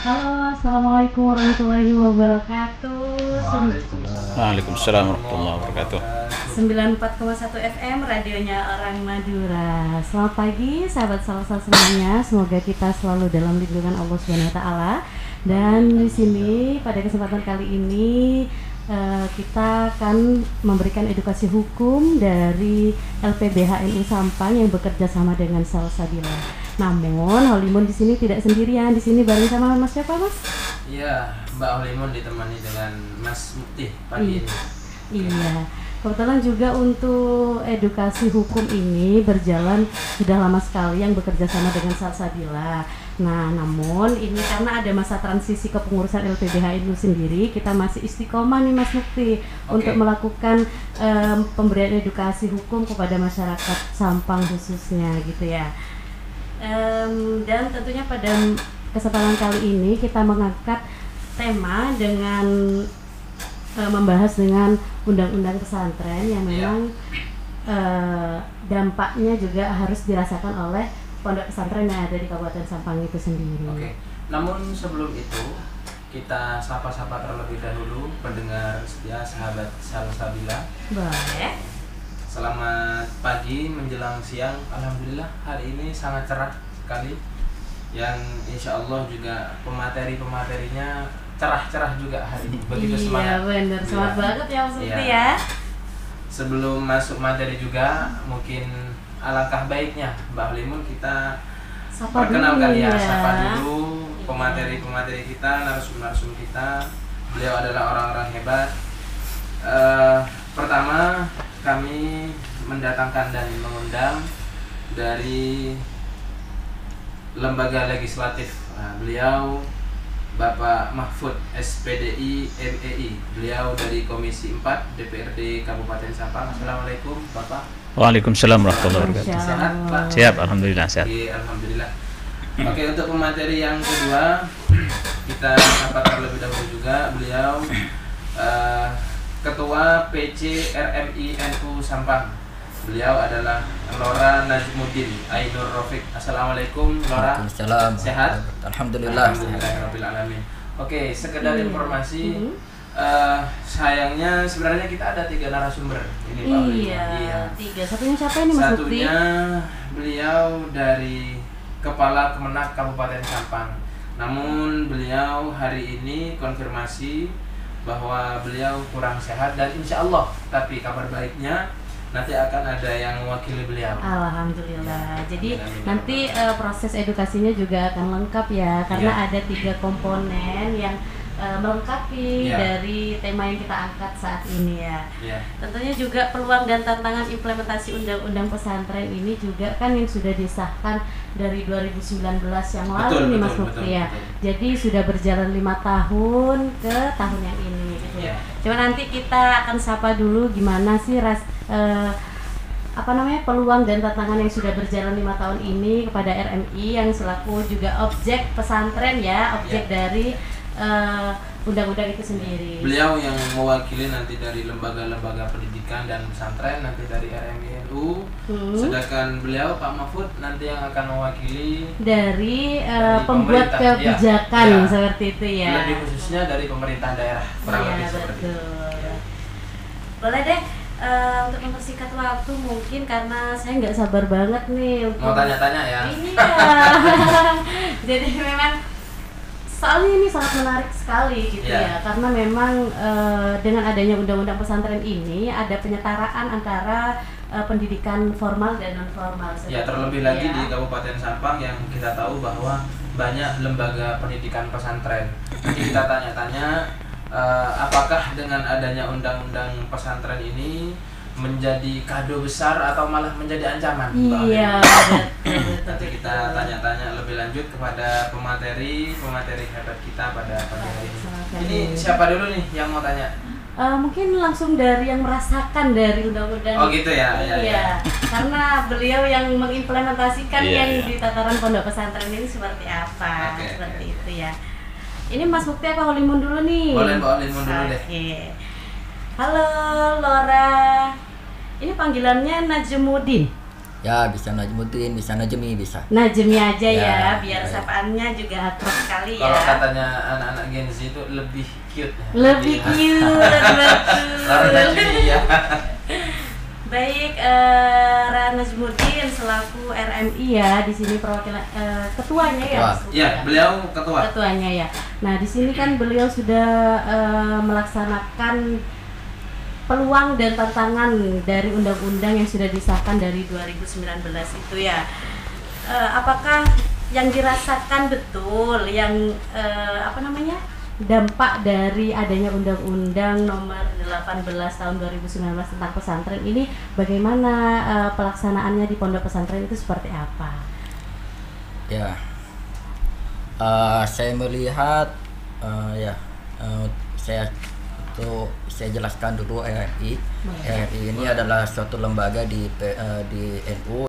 Halo, assalamualaikum warahmatullahi wabarakatuh. Waalaikumsalam warahmatullahi wabarakatuh. 94,1 FM radionya orang Madura. Selamat pagi sahabat salsa semuanya. Semoga kita selalu dalam lindungan Allah Subhanahu wa taala. Dan di sini pada kesempatan kali ini kita akan memberikan edukasi hukum dari LPBHNU Sampang yang bekerja sama dengan Salsabila. Namun Holimun di sini tidak sendirian. Di sini bareng sama Mas siapa, Mas? Iya, Mbak Holimun ditemani dengan Mas Mukti pagi ini. Iya. Kebetulan juga untuk edukasi hukum ini berjalan sudah lama sekali yang bekerja sama dengan Salsabila. Nah, namun ini karena ada masa transisi kepengurusan LPBHNU sendiri, kita masih istiqomah nih Mas Mukti untuk melakukan pemberian edukasi hukum kepada masyarakat Sampang khususnya gitu ya. Dan tentunya pada kesempatan kali ini kita mengangkat tema dengan membahas dengan undang-undang pesantren yang memang dampaknya juga harus dirasakan oleh pondok pesantren yang ada di Kabupaten Sampang itu sendiri. Oke. Namun sebelum itu kita sapa-sapa terlebih dahulu pendengar setia sahabat Salsabila. Boleh. Selamat pagi menjelang siang. Alhamdulillah hari ini sangat cerah sekali. Yang insya Allah juga pemateri-materinya cerah-cerah juga hari ini. Begitu semangat. Iya benar, semangat banget ya Mas Mukti ya. Sebelum masuk materi juga mungkin alangkah baiknya Mbak Holimun kita perkenalkan ya, sapa dulu pemateri-pemateri kita, narasum-narasum kita. Beliau adalah orang-orang hebat. Pertama kami mendatangkan dan mengundang dari lembaga legislatif. Beliau Bapak Mahfud SPDI MEI. Beliau dari Komisi 4 DPRD Kabupaten Sampang. Assalamualaikum Bapak. Waalaikumsalam warahmatullahi wabarakatuh. Sehat Pak? Siap, alhamdulillah sehat. Oke, alhamdulillah. Oke, untuk pemateri yang kedua kita sapa terlebih dahulu juga beliau Ketua PC RMI NU Sampang. Beliau adalah Lora Najmuddin Ainur Rafiq. Assalamualaikum Lora. Waalaikumsalam. Sehat? Alhamdulillah. Alhamdulillahirabbil alamin. Oke, sekedar informasi. Sayangnya sebenarnya kita ada 3 narasumber ini Pak. Iya. 3. Satunya siapa ini Mas Mukti? Satunya beliau dari Kepala Kemenak Kabupaten Sampang. Namun beliau hari ini konfirmasi bahwa beliau kurang sehat dan insya Allah, tapi kabar baiknya nanti akan ada yang mewakili beliau. Alhamdulillah. Jadi nanti proses edukasinya juga akan lengkap ya, karena ada 3 komponen yang melengkapi dari tema yang kita angkat saat ini ya. Tentunya juga peluang dan tantangan implementasi undang-undang pesantren ini juga kan yang sudah disahkan dari 2019 yang lalu nih Mas Mukti ya. Jadi sudah berjalan 5 tahun ke tahun yang ini gitu ya. Coba nanti kita akan sapa dulu gimana sih peluang dan tantangan yang sudah berjalan 5 tahun ini kepada RMI yang selaku juga objek pesantren ya, objek dari undang-undang itu sendiri. Beliau yang mewakili nanti dari lembaga-lembaga pendidikan dan pesantren, nanti dari RMI NU. Sedangkan beliau Pak Mahfud nanti yang akan mewakili dari pembuat kebijakan seperti itu ya. Lebih khususnya dari pemerintah daerah, kurang lebih seperti itu. Boleh deh. Untuk mempersingkat waktu mungkin karena saya nggak sabar banget nih untuk mau tanya-tanya ya. Iya. Jadi memang soalnya ini sangat menarik sekali gitu ya, karena memang dengan adanya undang-undang pesantren ini ada penyetaraan antara pendidikan formal dan non formal. Ya, terlebih lagi di Kabupaten Sampang yang kita tahu bahwa banyak lembaga pendidikan pesantren. Jadi kita tanya-tanya apakah dengan adanya undang-undang pesantren ini menjadi kado besar atau malah menjadi ancaman? Iya. Nanti kita tanya-tanya lebih lanjut kepada pemateri hebat kita pada pagi hari ini. Ini siapa dulu nih yang mau tanya? Mungkin langsung dari yang merasakan dari undang-undang. Oh gitu ya. Iya. Karena beliau yang mengimplementasikan yang di tataran pondok pesantren ini seperti apa, seperti itu ya. Ini Mas Mukti apa Holimun dulu nih? Boleh Mbak Holimun dulu deh. Halo Lora. Ini panggilannya Najmuddin. Ya bisa Najmuddin, bisa Najmi, bisa. Najmi aja ya, Ya, biar ya. sapaannya juga akrab sekali ya. Kalau katanya anak-anak Gen Z itu lebih cute ya. Lebih cute, Kalau betul. Najmi ya. Baik, Najmuddin selaku RMI ya di sini perwakilan ketuanya ya. Ketua. Mas Ruki Ya, beliau ketua. Ketuanya ya. Nah di sini kan beliau sudah melaksanakan peluang dan tantangan dari undang-undang yang sudah disahkan dari 2019 itu ya. Apakah yang dirasakan betul yang dampak dari adanya Undang-Undang Nomor 18 Tahun 2019 tentang pesantren ini, bagaimana pelaksanaannya di pondok pesantren itu seperti apa? Ya, saya melihat saya jelaskan dulu RRI. RRI ini adalah suatu lembaga di NU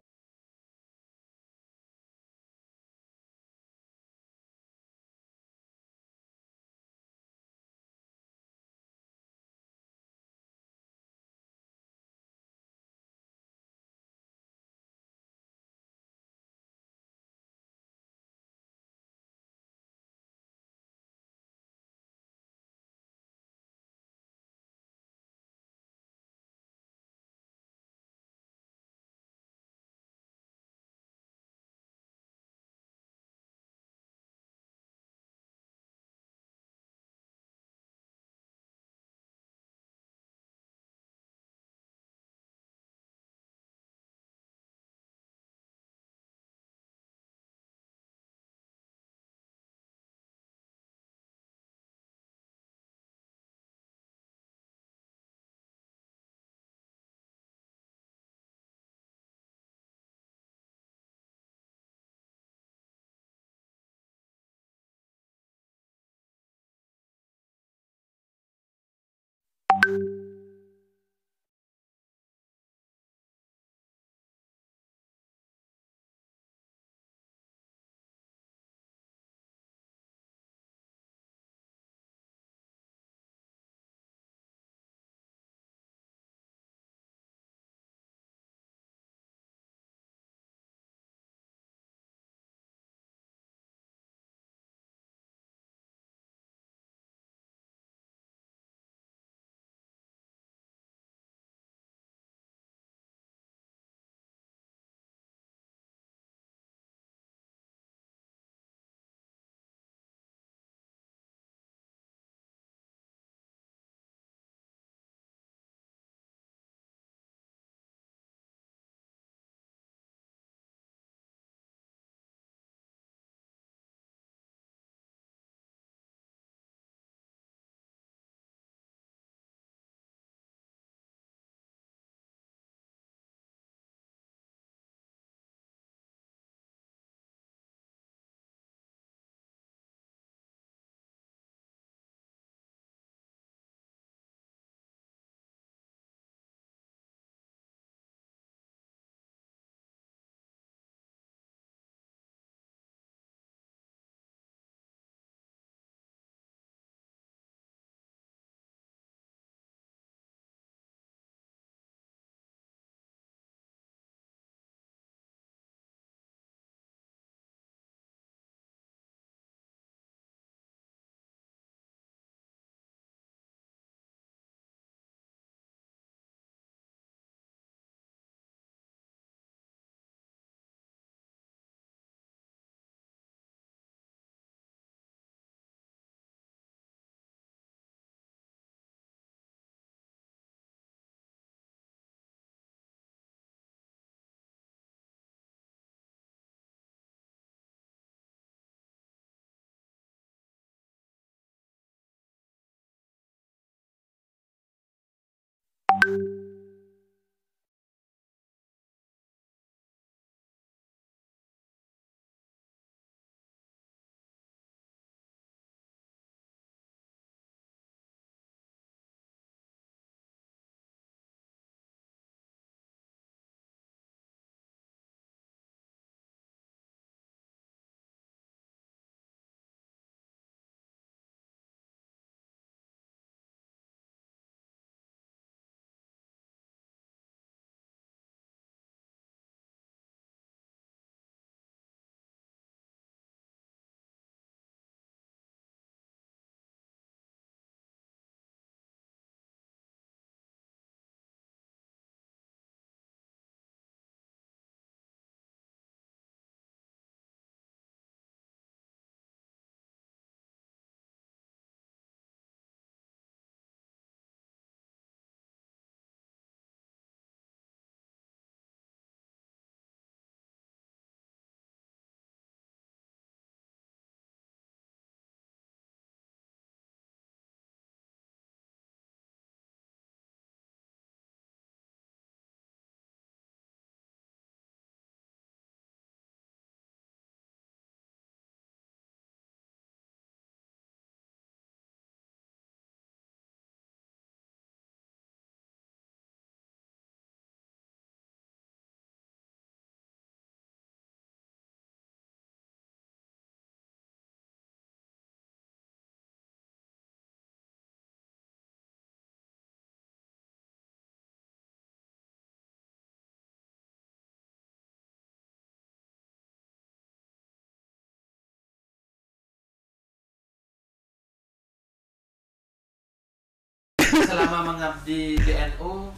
selama mengabdi di NU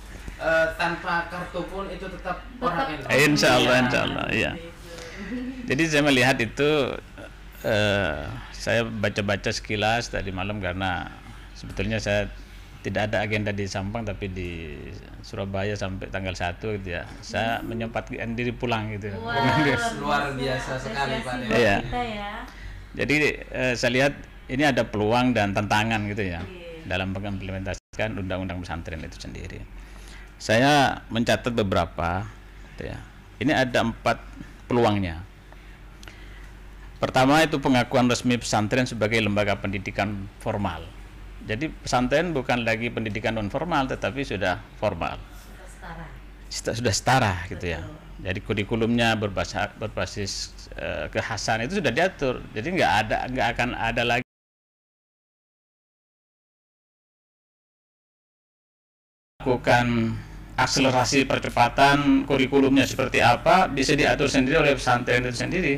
tanpa kartu pun itu tetap orang NU. Insya Allah, iya. Jadi saya melihat itu, saya baca-baca sekilas tadi malam karena sebetulnya saya tidak ada agenda di Sampang tapi di Surabaya sampai tanggal 1 gitu ya. Saya menyempatkan diri pulang gitu. Luar biasa sekali Pak Dewa. Iya. Ya. Jadi saya lihat ini ada peluang dan tantangan gitu ya dalam mengimplementasikan undang-undang pesantren itu sendiri. Saya mencatat beberapa gitu ya. Ini ada 4 peluangnya. Pertama itu pengakuan resmi pesantren sebagai lembaga pendidikan formal. Jadi pesantren bukan lagi pendidikan non formal tetapi sudah formal. Sudah setara gitu ya. Jadi kurikulumnya berbasis kekhasan itu sudah diatur. Jadi nggak akan ada lagi lakukan akselerasi percepatan kurikulumnya seperti apa bisa diatur sendiri oleh pesantren itu sendiri.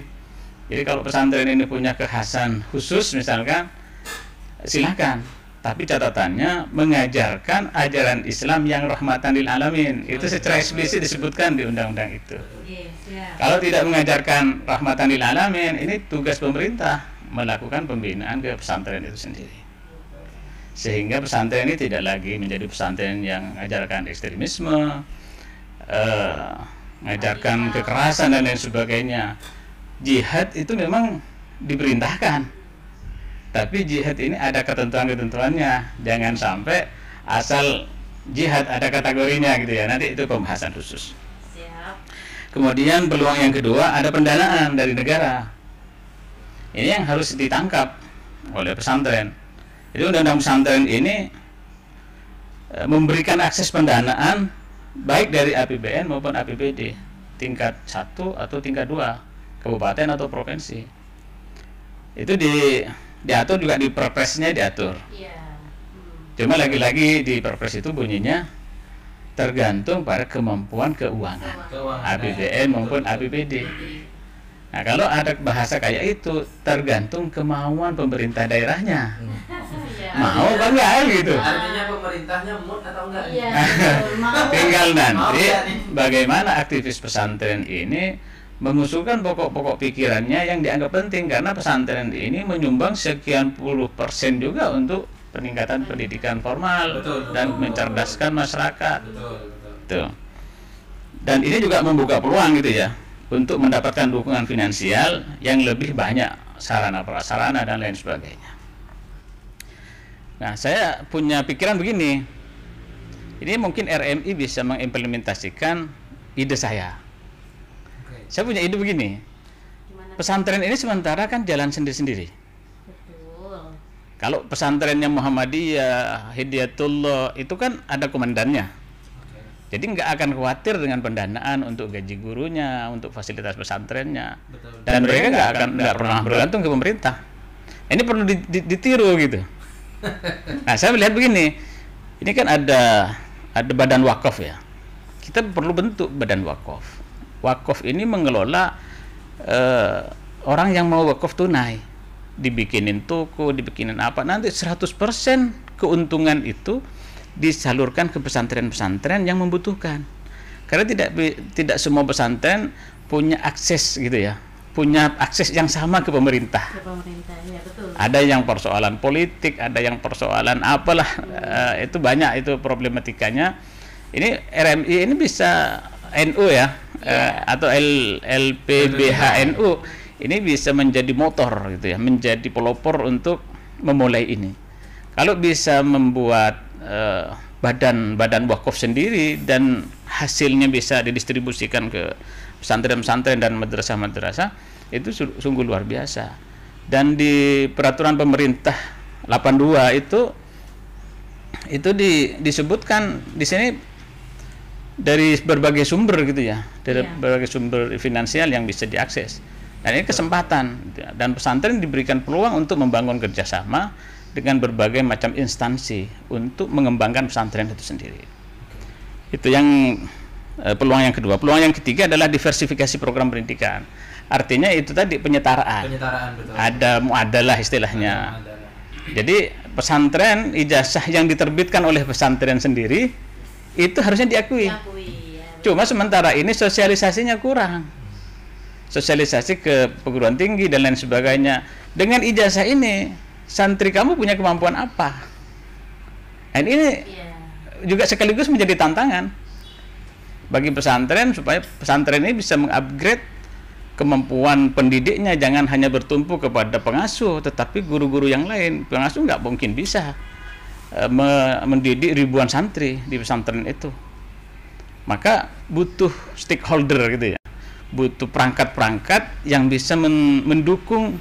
Jadi kalau pesantren ini punya kekhasan khusus misalkan silakan, tapi catatannya mengajarkan ajaran Islam yang rahmatan lil alamin. Itu secara eksplisit disebutkan di undang-undang itu. Kalau tidak mengajarkan rahmatan lil alamin, ini tugas pemerintah melakukan pembinaan ke pesantren itu sendiri. Sehingga pesantren ini tidak lagi menjadi pesantren yang mengajarkan ekstremisme, mengajarkan kekerasan dan lain sebagainya. Jihad itu memang diperintahkan, tapi jihad ini ada ketentuan-ketentuannya. Jangan sampai asal jihad ada kategorinya gitu ya. Nanti itu pembahasan khusus. Siap. Kemudian peluang yang kedua ada pendanaan dari negara. Ini yang harus ditangkap oleh pesantren. Jadi undang-undang pesantren ini memberikan akses pendanaan baik dari APBN maupun APBD tingkat 1 atau tingkat 2, kabupaten atau provinsi. Itu diatur juga di perpresnya diatur. Cuma lagi-lagi di perpres itu bunyinya tergantung pada kemampuan keuangan APBN maupun APBD. Nah, kalau ada bahasa kayak itu tergantung kemauan pemerintah daerahnya. Mau apa enggak gitu. Artinya pemerintahnya mood atau enggak? Tinggal nanti bagaimana aktivis pesantren ini mengusulkan pokok-pokok pikirannya yang dianggap penting, karena pesantren ini menyumbang sekian puluh persen juga untuk peningkatan pendidikan formal dan mencerdaskan masyarakat. Tuh. Dan ini juga membuka peluang gitu ya untuk mendapatkan dukungan finansial yang lebih banyak, sarana prasarana dan lain sebagainya. Nah, saya punya pikiran begini. Ini mungkin RMI bisa mengimplementasikan ide saya. Saya punya ide begini. Pesantren ini sementara kan jalan sendiri-sendiri. Betul. Kalau pesantrennya Muhammadiyah, Hidayatullah itu kan ada komandannya. Jadi nggak akan khawatir dengan pendanaan untuk gaji gurunya, untuk fasilitas pesantrennya. Dan mereka nggak pernah bergantung ke pemerintah. Ini perlu ditiru gitu. Nah, saya melihat begini. Ini kan ada badan wakaf ya. Kita perlu bentuk badan wakaf. Wakaf ini mengelola orang yang mau wakaf tunai, dibikinin toko, dibikinin apa, nanti 100% keuntungan itu disalurkan ke pesantren-pesantren yang membutuhkan. Karena tidak semua pesantren punya akses gitu ya, punya akses yang sama ke pemerintah. Ke pemerintah, ya betul. Ada yang persoalan politik, ada yang persoalan apalah, itu banyak itu problematikanya. Ini RMI ini bisa NU ya, atau LPBHNU ini bisa menjadi motor gitu ya, menjadi pelopor untuk memulai ini. Kalau bisa membuat badan wakaf sendiri dan hasilnya bisa didistribusikan ke pesantren-pesantren dan madrasah-madrasah, itu sungguh luar biasa. Dan di peraturan pemerintah 82 itu disebutkan di sini dari berbagai sumber gitu ya, dari berbagai sumber finansial yang bisa diakses. Dan ini kesempatan, dan pesantren diberikan peluang untuk membangun kerjasama dengan berbagai macam instansi untuk mengembangkan pesantren itu sendiri. Itu yang peluang yang kedua. Peluang yang ketiga adalah diversifikasi program pendidikan. Artinya itu tadi penyetaraan. Penyetaraan, betul. Ada muadalah istilahnya. Jadi pesantren, ijazah yang diterbitkan oleh pesantren sendiri itu harusnya diakui. Cuma sementara ini sosialisasinya kurang. Sosialisasi ke perguruan tinggi dan lain sebagainya. Dengan ijazah ini, santri kamu punya kemampuan apa? Dan ini juga sekaligus menjadi tantangan bagi pesantren supaya pesantren ini bisa mengupgrade kemampuan pendidiknya, jangan hanya bertumpu kepada pengasuh, tetapi guru-guru yang lain. Pengasuh nggak mungkin bisa mendidik ribuan santri di pesantren itu. Maka butuh stakeholder gitu ya, butuh perangkat-perangkat yang bisa mendukung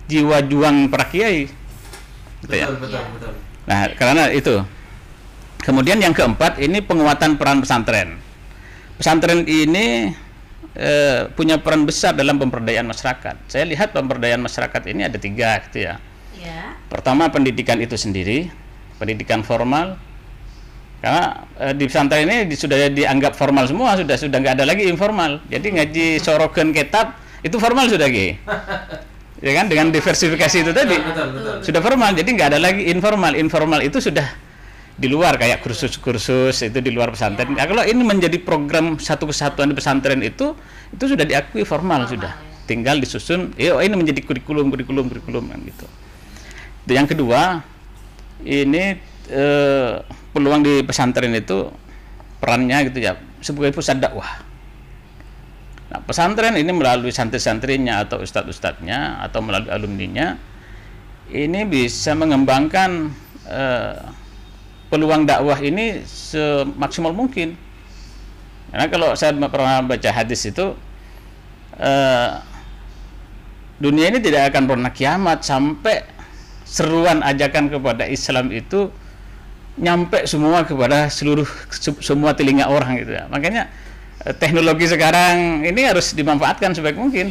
jiwa juang para kiai. Gitu ya. Betul. Nah, karena itu. Kemudian yang keempat, ini penguatan peran pesantren. Pesantren ini punya peran besar dalam pemberdayaan masyarakat. Saya lihat pemberdayaan masyarakat ini ada 3 gitu ya. Pertama, pendidikan itu sendiri, pendidikan formal. Karena di pesantren ini sudah dianggap formal semua, sudah nggak ada lagi informal. Jadi ngaji sorogen kitab itu formal sudah gitu. Ya kan, dengan diversifikasi itu tadi Betul. sudah formal, jadi nggak ada lagi informal. Informal itu sudah di luar, kayak kursus-kursus itu di luar pesantren. Nah, kalau ini menjadi program satu kesatuan di pesantren itu sudah diakui formal sudah. Tinggal disusun, ini menjadi kurikulum kan gitu. Dan yang kedua, ini peluang di pesantren itu perannya gitu ya, sebagai pusat dakwah. Nah, pesantren ini melalui santri-santrinya atau ustadz-ustadznya atau melalui alumninya ini bisa mengembangkan peluang dakwah ini semaksimal mungkin. Karena kalau saya pernah baca hadis itu, dunia ini tidak akan pernah kiamat sampai seruan ajakan kepada Islam itu nyampe semua kepada semua telinga orang gitu ya. Makanya teknologi sekarang ini harus dimanfaatkan sebaik mungkin.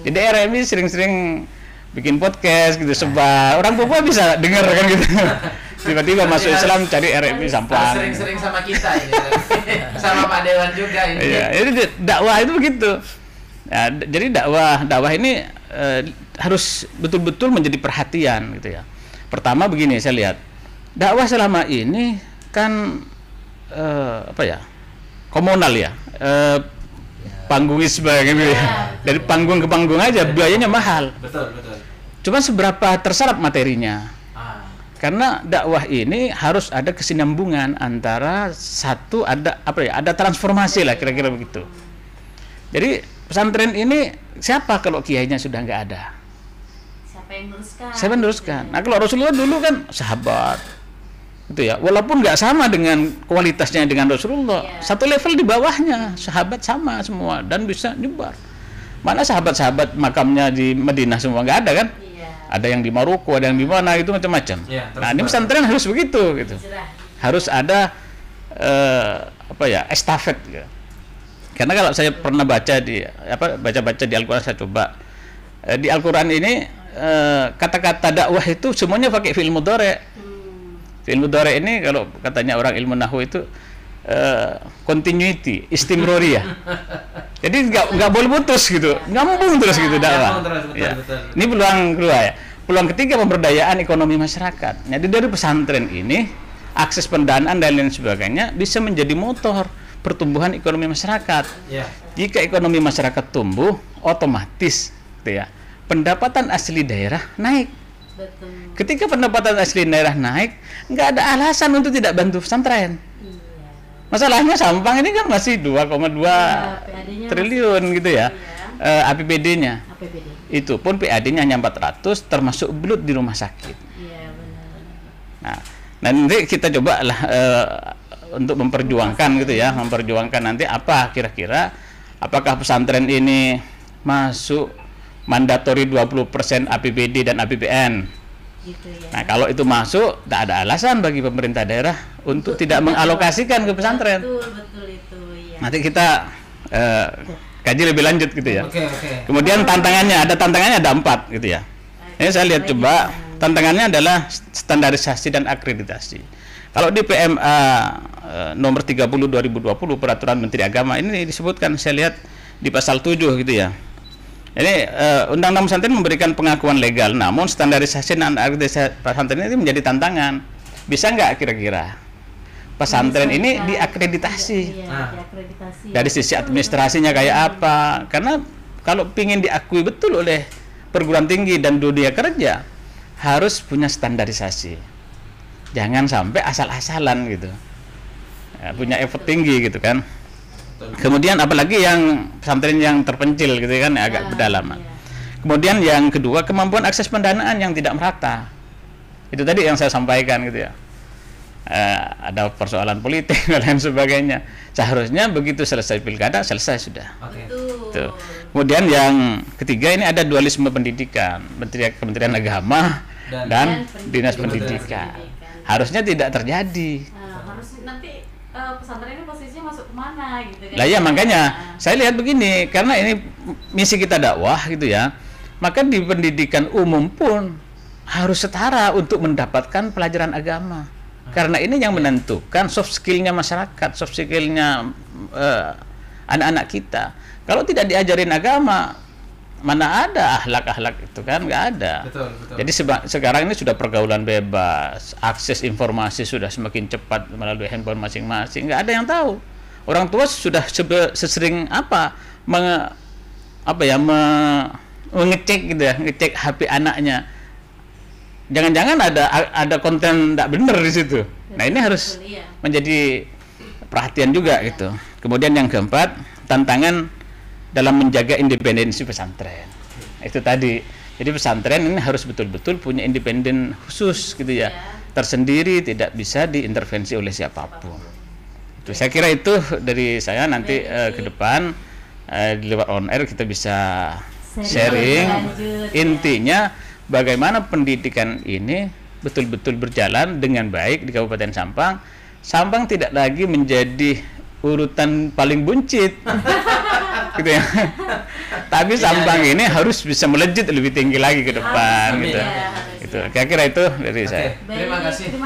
Jadi RMI sering-sering bikin podcast gitu, sebar orang Papua bisa dengar kan gitu. Tiba-tiba masuk Islam cari RMI Sampang. Sering-sering sama kita ini. Sama Pak Dewan juga ini. Iya, jadi dakwah itu begitu. Ya, jadi dakwah ini harus betul-betul menjadi perhatian gitu ya. Pertama begini, saya lihat dakwah selama ini kan komunal ya, panggungisme gitu ya. Dari panggung ke panggung aja biayanya mahal. Betul. Cuma seberapa terserap materinya? Karena dakwah ini harus ada kesinambungan antara satu, ada transformasi lah kira-kira begitu. Jadi pesantren ini siapa kalau kiainya sudah nggak ada? Siapa yang meneruskan? Nah, kalau Rasulullah dulu kan sahabat, gitu ya. Walaupun nggak sama dengan kualitasnya dengan Rasulullah, satu level di bawahnya, sahabat sama semua dan bisa nyebar. Mana sahabat-sahabat makamnya di Madinah semua nggak ada kan? Ada yang di Maroko, ada yang di mana, itu macam-macam. Nah, ini pesantren harus begitu, gitu. Harus ada estafet. Gitu. Karena kalau saya pernah baca di Al-Quran, saya coba di Al-Quran ini kata-kata dakwah itu semuanya pakai fi'il mudhari'. Fi'il mudhari' ini kalau katanya orang ilmu nahwu itu continuity, istimroriyah. Jadi nggak boleh putus gitu, nyambung terus gitu dakwah. Betul. Ini peluang kedua ya. Peluang ketiga, pemberdayaan ekonomi masyarakat. Jadi dari pesantren ini akses pendanaan dan lain sebagainya bisa menjadi motor pertumbuhan ekonomi masyarakat. Jika ekonomi masyarakat tumbuh, otomatis, gitu ya, pendapatan asli daerah naik. Ketika pendapatan asli daerah naik, nggak ada alasan untuk tidak bantu pesantren. Masalahnya Sampang ini kan masih 2,2 triliun gitu ya, APBD-nya. Itu pun PAD-nya hanya 400, termasuk belut di rumah sakit. Nah, nanti kita coba lah untuk memperjuangkan gitu ya, memperjuangkan nanti apa kira-kira, apakah pesantren ini masuk mandatori 20% APBD dan APBN. Nah, kalau itu masuk, tidak ada alasan bagi pemerintah daerah untuk tidak mengalokasikan ke pesantren. Nanti kita kaji lebih lanjut gitu ya. Kemudian tantangannya ada 4 gitu ya. Ini saya lihat coba, tantangannya adalah standarisasi dan akreditasi. Kalau di PMA nomor 30 2020 Peraturan Menteri Agama ini disebutkan, saya lihat di pasal 7 gitu ya. Jadi Undang-Undang Pesantren memberikan pengakuan legal, namun standarisasi dan akreditasi pesantren ini menjadi tantangan. Bisa nggak kira-kira pesantren ini diakreditasi? Diakreditasi. Dari sisi administrasinya kayak apa? Karena kalau ingin diakui betul oleh perguruan tinggi dan dunia kerja, harus punya standarisasi. Jangan sampai asal-asalan gitu. Ya, punya effort tinggi gitu kan. Kemudian apalagi yang pesantren yang terpencil gitu kan, agak pedalaman. Kemudian yang kedua, kemampuan akses pendanaan yang tidak merata. Itu tadi yang saya sampaikan gitu ya. Ada persoalan politik dan lain sebagainya. Seharusnya begitu selesai pilkada, selesai sudah. Tuh. Kemudian yang ketiga, ini ada dualisme pendidikan, Kementerian Agama dan Dinas Pendidikan. Harusnya tidak terjadi. Harus nanti pesantren ini posisinya masuk kemana gitu kan? Lah ya, makanya saya lihat begini, karena ini misi kita dakwah gitu ya, maka di pendidikan umum pun harus setara untuk mendapatkan pelajaran agama, karena ini yang menentukan soft skillnya masyarakat, soft skillnya anak-anak kita. Kalau tidak diajarin agama, mana ada akhlak-akhlak itu kan, nggak ada. Betul. Jadi sekarang ini sudah pergaulan bebas, akses informasi sudah semakin cepat melalui handphone masing-masing, nggak ada yang tahu. Orang tua sudah sesering mengecek gitu ya, ngecek HP anaknya. Jangan-jangan ada konten tidak benar di situ. Nah, ini harus menjadi perhatian juga gitu. Kemudian yang keempat, tantangan dalam menjaga independensi pesantren. Itu tadi. Jadi pesantren ini harus betul-betul punya independen khusus gitu ya. Tersendiri, tidak bisa diintervensi oleh siapapun. Itu saya kira itu dari saya. Nanti ke depan di luar on air kita bisa sharing. Intinya bagaimana pendidikan ini betul-betul berjalan dengan baik di Kabupaten Sampang. Sampang tidak lagi menjadi urutan paling buncit. Gitu ya. Tapi Sampang ini harus bisa melejit lebih tinggi lagi ke depan gitu. Itu kira-kira itu dari saya. Terima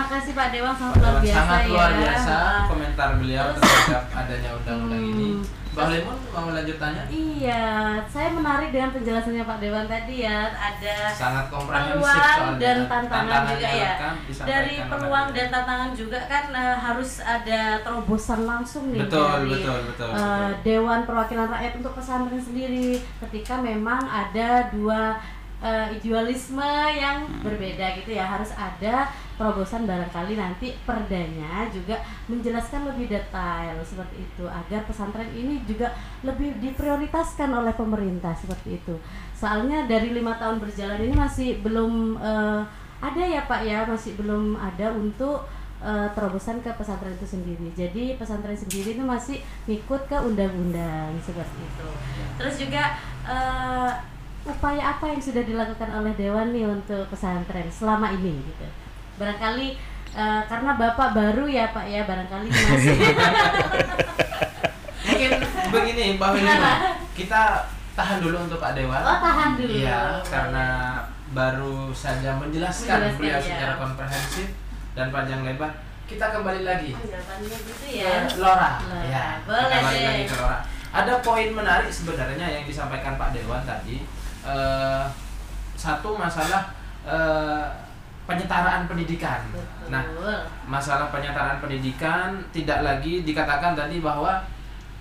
kasih Pak Dewa, sangat luar biasa. Komentar beliau terhadap adanya undang-undang ini. Mbak Lemon mau lanjut tanya? Iya, saya menarik dengan penjelasannya Pak Dewan tadi ya. Ada sangat komprehensif peluang dan tantangan juga ya. Dari peluang dan dia. tantangan juga kan harus ada terobosan langsung nih Betul. Dewan Perwakilan Rakyat untuk pesantren sendiri, ketika memang ada dua idealisme yang berbeda gitu ya, harus ada terobosan. Barangkali nanti perdanya juga menjelaskan lebih detail seperti itu, agar pesantren ini juga lebih diprioritaskan oleh pemerintah seperti itu. Soalnya dari 5 tahun berjalan ini masih belum ada ya Pak ya, masih belum ada untuk terobosan ke pesantren itu sendiri. Jadi pesantren sendiri itu masih ikut ke undang-undang seperti itu. Terus juga upaya apa yang sudah dilakukan oleh Dewan nih untuk pesantren selama ini gitu? Barangkali karena Bapak baru ya Pak ya, barangkali masih mungkin begini Mbak Wilma, kita tahan dulu untuk Pak Dewan. Oh, tahan dulu. Iya, karena baru saja menjelaskan beliau secara komprehensif dan panjang lebar. Kita kembali lagi gitu ya. Lora. Ya, boleh kita kembali deh. lagi ke Lora. Ada poin menarik sebenarnya yang disampaikan Pak Dewan tadi. Satu masalah penyetaraan pendidikan. Betul. Nah, masalah penyetaraan pendidikan tidak lagi dikatakan tadi bahwa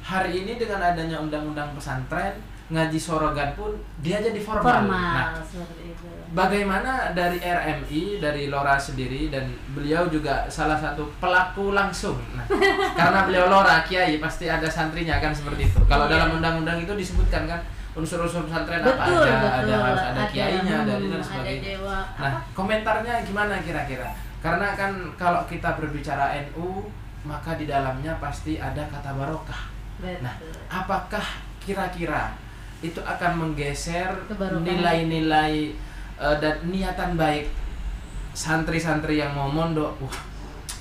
hari ini dengan adanya undang-undang pesantren, ngaji sorogan pun dia jadi formal. Nah, seperti itu. Bagaimana dari RMI, dari Lora sendiri, dan beliau juga salah satu pelaku langsung. Nah, karena beliau Lora, kiai, pasti ada santrinya kan seperti itu. Kalau dalam undang-undang itu disebutkan kan unsur-unsur pesantren apa aja, harus ada kiainya dan sebagainya. Nah, komentarnya gimana kira-kira? Karena kan kalau kita berbicara NU, maka di dalamnya pasti ada kata barokah. Nah, apakah kira-kira itu akan menggeser nilai-nilai dan niatan baik santri-santri yang mau mondok? Wah,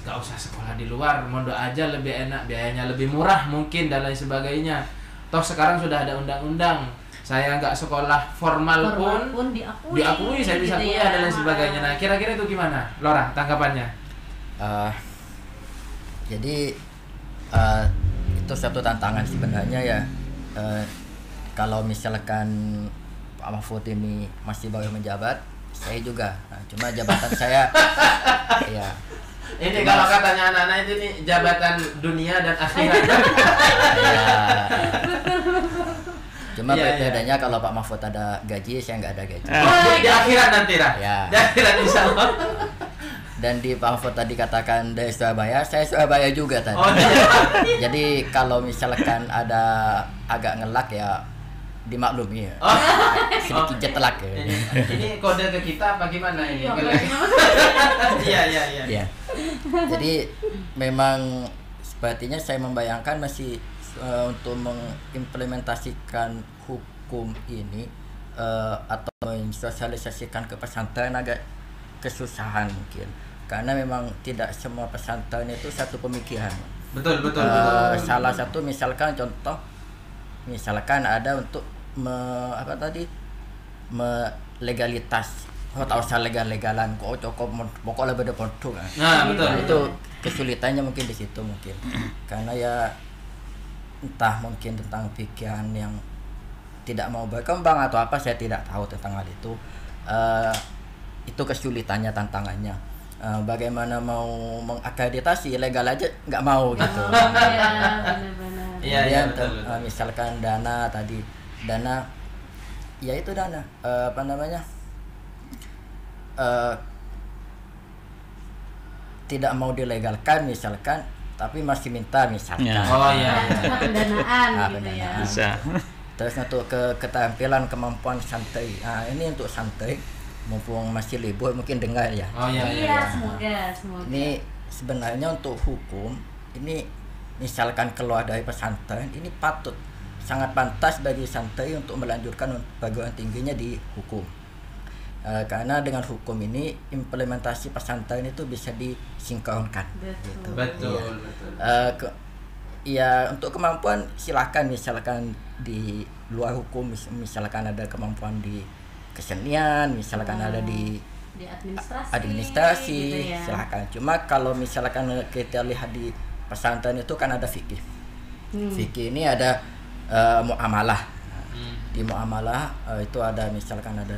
gak usah sekolah di luar, mondok aja lebih enak, biayanya lebih murah mungkin dan lain sebagainya. Toh sekarang sudah ada undang-undang, saya nggak sekolah formal pun diakui, saya bisa kuliah dan lain sebagainya. Nah, kira-kira itu gimana, Lora, tanggapannya? Jadi itu satu tantangan sebenarnya ya. Kalau misalkan Pak Mahfud ini masih baru menjabat, saya juga. Nah, cuma jabatan saya ya. Ini kalau katanya anak-anak itu nih jabatan dunia dan akhirat. Ya. Cuma Iya, bedanya kalau Pak Mahfud ada gaji, saya nggak ada gaji. Di akhirat nanti lah. Ya. Di akhirat insyaallah. Dan di Pak Mahfud tadi katakan dari Surabaya, saya Surabaya juga tadi. Oh, iya. Jadi kalau misalkan ada agak ngelak ya dimaklumi ya. Oh. Sedikit jet lag ya. Ini kode ke kita apa gimana ini? Iya, Iya, iya, iya. Ya. Jadi memang sepertinya saya membayangkan masih untuk mengimplementasikan hukum ini atau mensosialisasikan ke pesantren agak kesusahan mungkin, karena memang tidak semua pesantren itu satu pemikiran. Betul, betul, Salah satu misalkan contoh, misalkan ada untuk legalitas, tak usah legalan kok cukup pokoknya beda produk. Nah, betul. Nah, itu kesulitannya mungkin di situ mungkin, karena ya entah mungkin tentang pikiran yang tidak mau berkembang atau apa, saya tidak tahu tentang hal itu. Itu kesulitannya, tantangannya. Bagaimana mau mengakreditasi legal aja nggak mau gitu. Iya, benar-benar. Iya, Kemudian betul, betul. misalkan dana ya itu dana tidak mau dilegalkan misalkan, tapi masih minta misalkan. Ya. Oh iya. Cuma pendanaan gitu ya. pendanaan. Bisa. Terus untuk keterampilan kemampuan santai. Nah, ini untuk santai, mumpung masih libur mungkin dengar ya. Oh iya, iya. Iya, semoga. Ini sebenarnya untuk hukum ini misalkan keluar dari pesantren ini sangat pantas bagi santri untuk melanjutkan perguruan tingginya di hukum. Karena dengan hukum ini implementasi pesantren itu bisa disinkronkan. Betul. Gitu. Betul, Iya. betul. Ya untuk kemampuan silakan, misalkan di luar hukum misalkan ada kemampuan di kesenian, misalkan ada di administrasi gitu ya. silakan. Cuma kalau misalkan kita lihat di pesantren itu kan ada fikih. Fikih ini ada muamalah. Di muamalah itu ada misalkan ada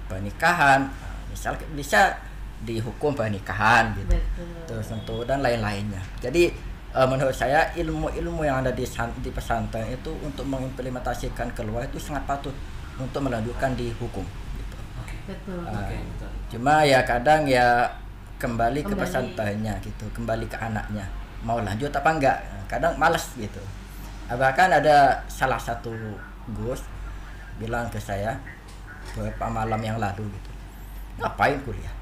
pernikahan, misalkan bisa dihukum pernikahan gitu. Betul. Terus untuk dan lain-lainnya. Jadi menurut saya ilmu-ilmu yang ada di pesantren itu untuk mengimplementasikan keluar itu sangat patut untuk melanjutkan di hukum gitu. Betul. Betul. Cuma ya kadang ya kembali ke pesantrennya gitu, kembali ke anaknya mau lanjut apa enggak, kadang malas gitu. Bahkan ada salah satu Gus bilang ke saya beberapa malam yang lalu gitu, ngapain kuliah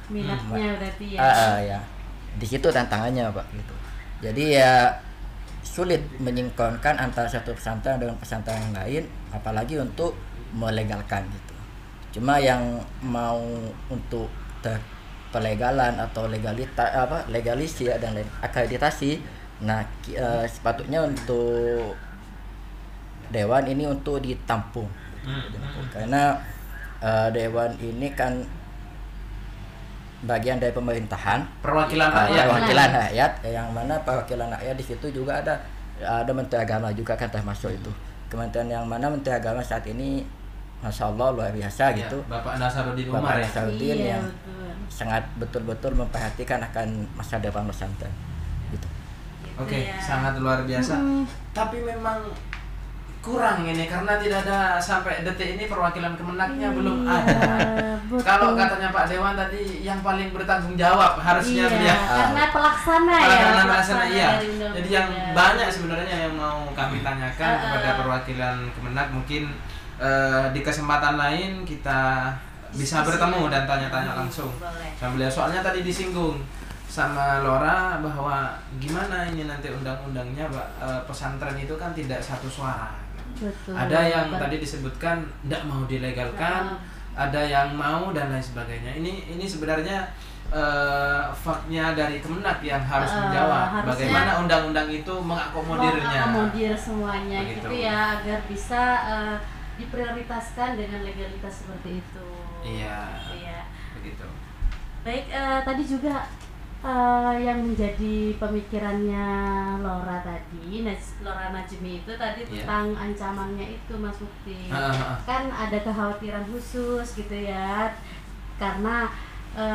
Minatnya berarti ya. ya di situ tantangannya Pak gitu. Jadi ya sulit menyinkronkan antara satu pesantren dengan pesantren yang lain, apalagi untuk melegalkan gitu. Cuma yang mau untuk pelegalan atau legalisi dan akreditasi, nah sepatutnya untuk dewan ini untuk ditampung. Karena dewan ini kan bagian dari pemerintahan, Perwakilan rakyat. perwakilan rakyat, yang mana perwakilan rakyat di situ juga ada Menteri Agama juga kan termasuk itu. Kementerian yang mana Menteri Agama saat ini Masya Allah luar biasa Ya, gitu. Bapak Nasaruddin Umar Bapak ya. Nasaruddin Iya, yang betul. sangat betul-betul memperhatikan akan masa depan pesantren gitu. Oke, ya. sangat luar biasa. Tapi memang kurang ini karena tidak ada sampai detik ini perwakilan Kemenaknya belum ada. betul. Kalau katanya Pak Dewan tadi yang paling bertanggung jawab harusnya Iya, dia. karena pelaksana ya. Karena pelaksana iya. dari undang-undang. Jadi yang banyak sebenarnya yang mau kami tanyakan kepada perwakilan Kemenak, mungkin di kesempatan lain kita bisa bertemu dan tanya-tanya langsung Boleh. sama beliau. Soalnya tadi disinggung sama Lora bahwa gimana ini nanti undang-undangnya pesantren itu kan tidak satu suara. Betul. Ada yang tadi disebutkan tidak mau dilegalkan, ada yang mau dan lain sebagainya. Ini sebenarnya faknya dari Kemenak yang harus menjawab harusnya bagaimana undang-undang itu mengakomodirnya. mengakomodir semuanya Begitu. gitu ya, agar bisa diprioritaskan dengan legalitas seperti itu. Iya. Iya. Begitu. Baik, tadi juga yang menjadi pemikirannya Lora tadi, Lora Najmi itu tadi tentang ancamannya itu Mas Mukti. Kan ada kekhawatiran khusus gitu ya, karena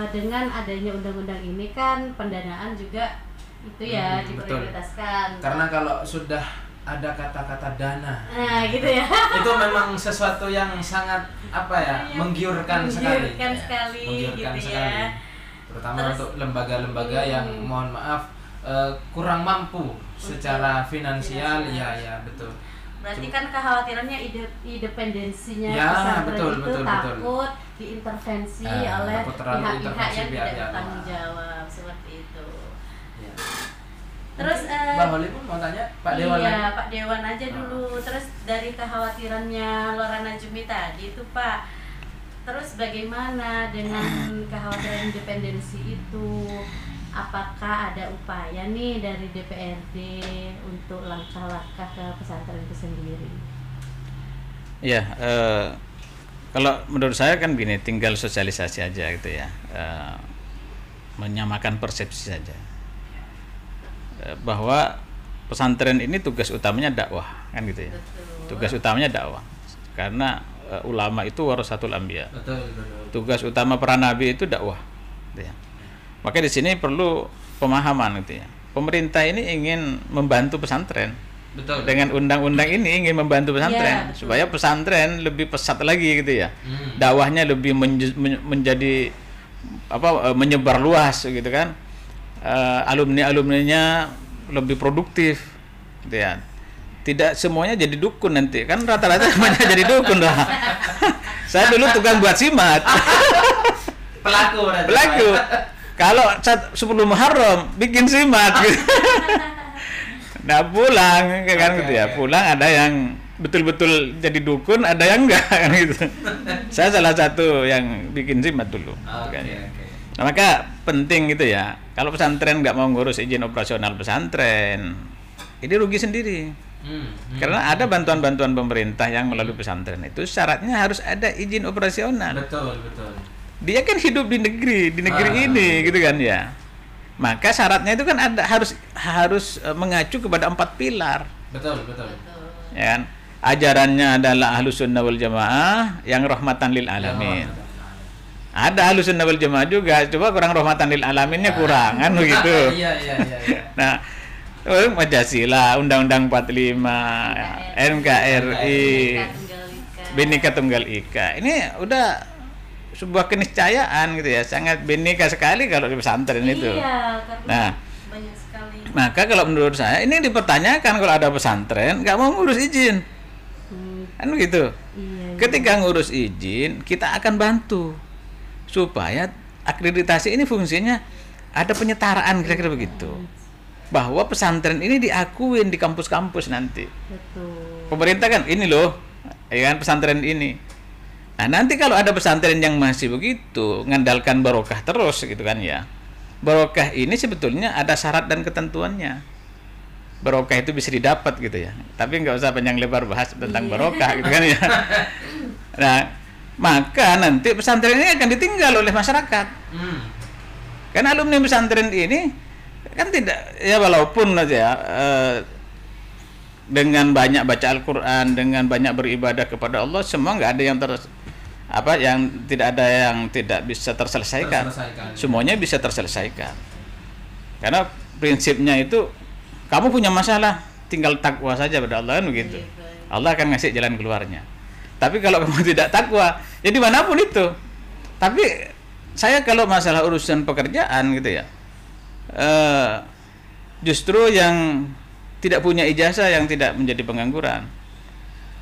dengan adanya undang-undang ini kan pendanaan juga itu ya diprioritaskan. Karena kalau sudah ada kata-kata dana, nah gitu ya, itu memang sesuatu yang sangat apa ya, menggiurkan sekali. Menggiurkan sekali. Terutama Terus, untuk lembaga-lembaga yang mohon maaf kurang mampu secara finansial. Ya betul. Berarti kan kekhawatirannya independensinya ya, pesantren itu takut betul. diintervensi oleh pihak-pihak yang tidak bertanggung jawab seperti itu. Ya. Terus Mbak Holly pun mau tanya Pak Dewan lagi? Iya, Pak Dewan aja dulu. Terus dari kekhawatirannya Lora Najmi tadi itu Pak, terus bagaimana dengan kekhawatiran independensi itu? Apakah ada upaya nih dari DPRD untuk langkah-langkah ke pesantren itu sendiri? Ya, kalau menurut saya kan gini, tinggal sosialisasi aja gitu ya, menyamakan persepsi saja, bahwa pesantren ini tugas utamanya dakwah kan gitu ya. Betul. Tugas utamanya dakwah, karena ulama itu warasatul anbiya. Betul. Tugas utama para nabi itu dakwah gitu ya. Maka di sini perlu pemahaman gitu ya. Pemerintah ini ingin membantu pesantren. Betul. Dengan undang-undang ini ingin membantu pesantren supaya pesantren lebih pesat lagi gitu ya. Dakwahnya lebih menjadi menyebar luas gitu kan. Alumni-alumninya lebih produktif gitu ya. Tidak semuanya jadi dukun nanti. Kan rata-rata semuanya jadi dukun lah. Saya dulu tukang buat simat. Pelaku. Kalau 10 Muharram bikin simat gitu. Nah pulang kan gitu ya. Pulang ada yang betul-betul jadi dukun, ada yang enggak kan gitu. Saya salah satu yang bikin simat dulu. Nah, maka penting gitu ya. Kalau pesantren nggak mau ngurus izin operasional pesantren, ini rugi sendiri. Karena ada bantuan-bantuan pemerintah yang melalui pesantren itu syaratnya harus ada izin operasional. Betul. Dia kan hidup di negeri ini gitu kan ya. Maka syaratnya itu kan harus mengacu kepada 4 pilar. Betul. Ya kan? Ajarannya adalah Ahlus Sunnah wal Jamaah yang rahmatan lil alamin. Ada Ahlus Sunnah wal Jamaah juga, coba kurang rahmatan lil alaminnya kurang kan begitu. Iya. Nah, Pancasila, Undang-Undang 45, NKRI, Bhinneka Tunggal Ika. Ini udah sebuah keniscayaan gitu ya, sangat bineka sekali kalau di pesantren itu. Nah, banyak sekali. Maka kalau menurut saya ini dipertanyakan kalau ada pesantren nggak mau ngurus izin, kan begitu. Ketika ngurus izin, kita akan bantu supaya akreditasi ini fungsinya ada penyetaraan kira-kira begitu. Bahwa pesantren ini diakuin di kampus-kampus nanti. Betul. Pemerintah kan ini loh, ya kan pesantren ini. Nah nanti kalau ada pesantren yang masih begitu ngandalkan barokah terus gitu kan ya. Barokah ini sebetulnya ada syarat dan ketentuannya. Barokah itu bisa didapat gitu ya. Tapi nggak usah panjang lebar bahas tentang barokah gitu kan ya. Nah maka nanti pesantren ini akan ditinggal oleh masyarakat. Karena alumni pesantren ini kan tidak ya, walaupun aja dengan banyak baca Al-Quran, dengan banyak beribadah kepada Allah, semua nggak ada yang tidak ada yang tidak bisa terselesaikan. Semuanya bisa terselesaikan. Karena prinsipnya itu kamu punya masalah, tinggal takwa saja pada Allah kan begitu. Allah akan ngasih jalan keluarnya. Tapi kalau kamu tidak takwa, ya dimanapun itu. Tapi saya kalau masalah urusan pekerjaan gitu ya, justru yang tidak punya ijazah yang tidak menjadi pengangguran,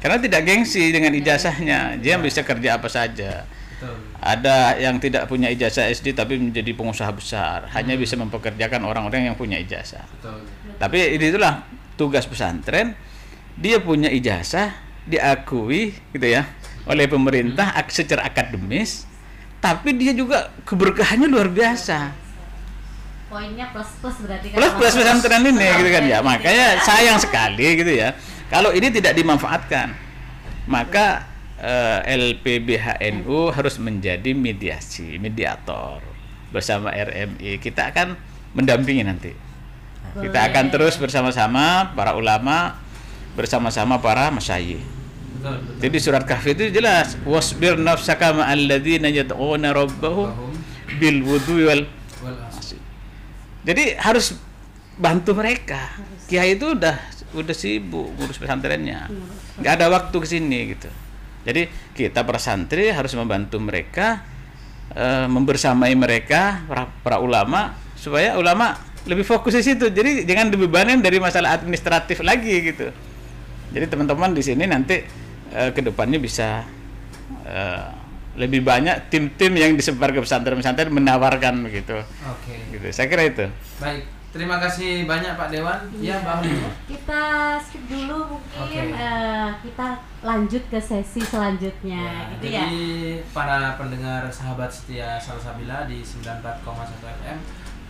karena tidak gengsi dengan ijazahnya, dia bisa kerja apa saja. Ada yang tidak punya ijazah SD tapi menjadi pengusaha besar, hanya bisa mempekerjakan orang-orang yang punya ijazah. Tapi itulah tugas pesantren, dia punya ijazah diakui gitu ya oleh pemerintah secara akademis, tapi dia juga keberkahannya luar biasa. Poinnya plus berarti kan. Plus pesantren ini gitu kan ya. Makanya sayang sekali gitu ya kalau ini tidak dimanfaatkan. Maka LPBHNU harus menjadi mediator bersama RMI. Kita akan mendampingi nanti. Kita akan terus bersama-sama para ulama, bersama-sama para masyayikh. Betul, betul. Jadi surat Kahfi itu jelas, wasbir nafsaka ma'al ladzina yad'una rabbahum bil wudhu wal. Jadi harus bantu mereka. Kiai itu udah sibuk ngurus pesantrennya, nggak ada waktu ke sini gitu. Jadi kita para santri harus membantu mereka, membersamai mereka para ulama, supaya ulama lebih fokus di situ. Jadi jangan dibebanin dari masalah administratif lagi gitu. Jadi teman-teman di sini nanti kedepannya bisa lebih banyak tim-tim yang disebar ke pesantren-pesantren menawarkan begitu. Oke. Gitu. Saya kira itu. Baik, terima kasih banyak Pak Dewan. Ya, Mbak Holima. Kita skip dulu mungkin, Oke. kita lanjut ke sesi selanjutnya, gitu ya. Jadi para pendengar sahabat setia Salsabila di 94,1 FM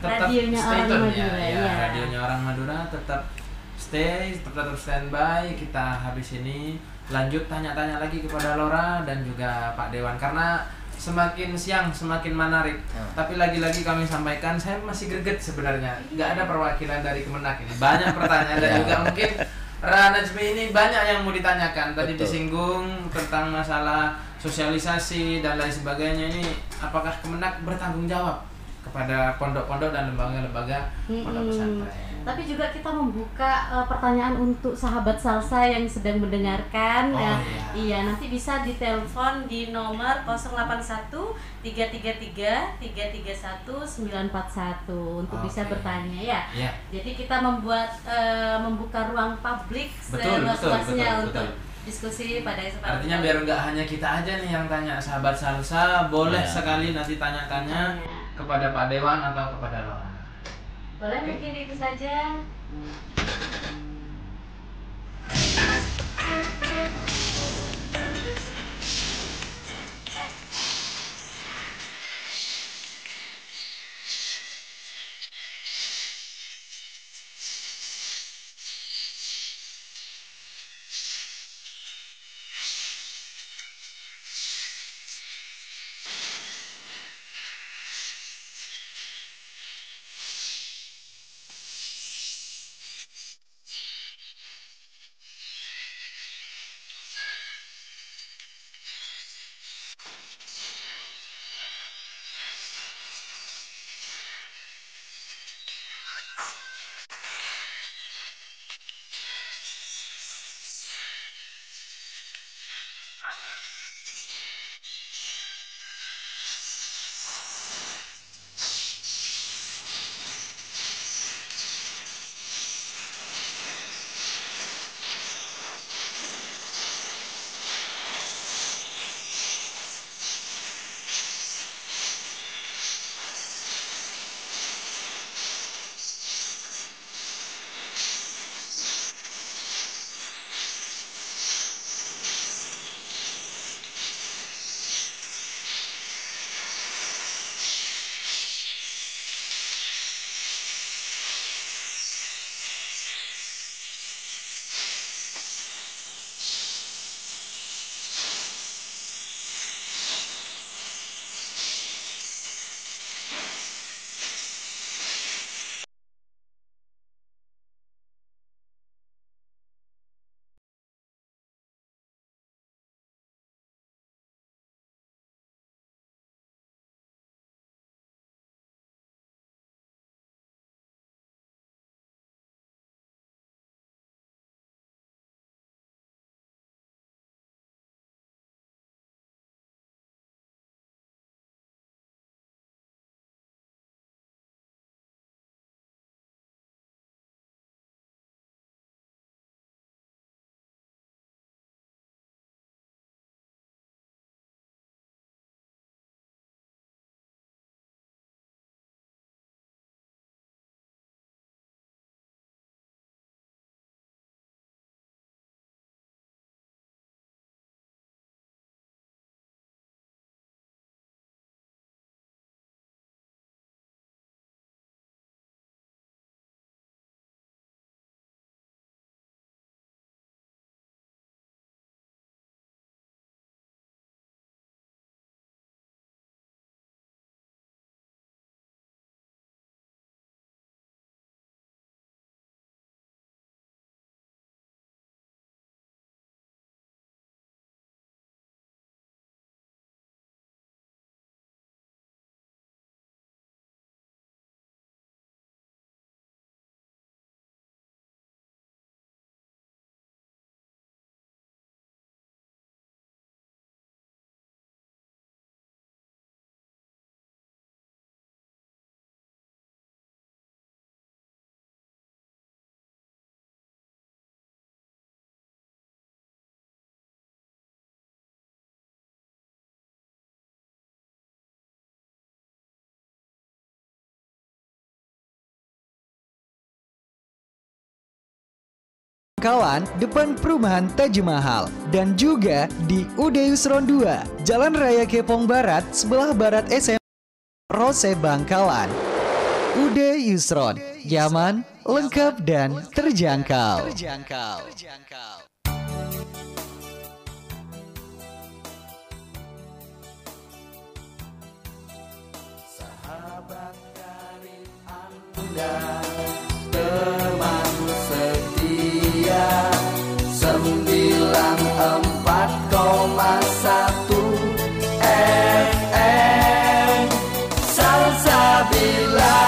tetap Radionya stay Orang tune Madura, ya. radionya Orang Madura tetap tetap standby. Kita habis ini lanjut tanya-tanya lagi kepada Lora dan juga Pak Dewan, karena semakin siang semakin menarik. Tapi lagi-lagi kami sampaikan, saya masih greget sebenarnya. Nggak ada perwakilan dari Kemenak ini. Banyak pertanyaan dan juga mungkin Najmi ini banyak yang mau ditanyakan. Tadi Betul. disinggung tentang masalah sosialisasi dan lain sebagainya. Ini apakah Kemenak bertanggung jawab kepada pondok-pondok dan lembaga-lembaga pondok pesantren? Tapi juga kita membuka pertanyaan untuk sahabat salsa yang sedang mendengarkan. Oh, Ya, iya. iya, nanti bisa ditelepon di nomor 081 333 331 941 untuk bisa Oke. bertanya ya. Ya. Jadi kita membuka ruang publik Betul, seluas-luasnya betul, untuk betul. diskusi pada kesempatan. Artinya biar nggak hanya kita aja nih yang tanya, sahabat salsa boleh Ya. sekali nanti tanya-tanya kepada Pak Dewan atau kepada Lora. Boleh mungkin itu saja. Bangkalan, depan perumahan Taj Mahal. Dan juga di UD Yusron 2, Jalan Raya Kepong Barat, sebelah barat SM Rose Bangkalan. UD Yusron, nyaman, lengkap, dan terjangkau. Sahabat karib Anda, teman setia 94,1 FM Salsabila.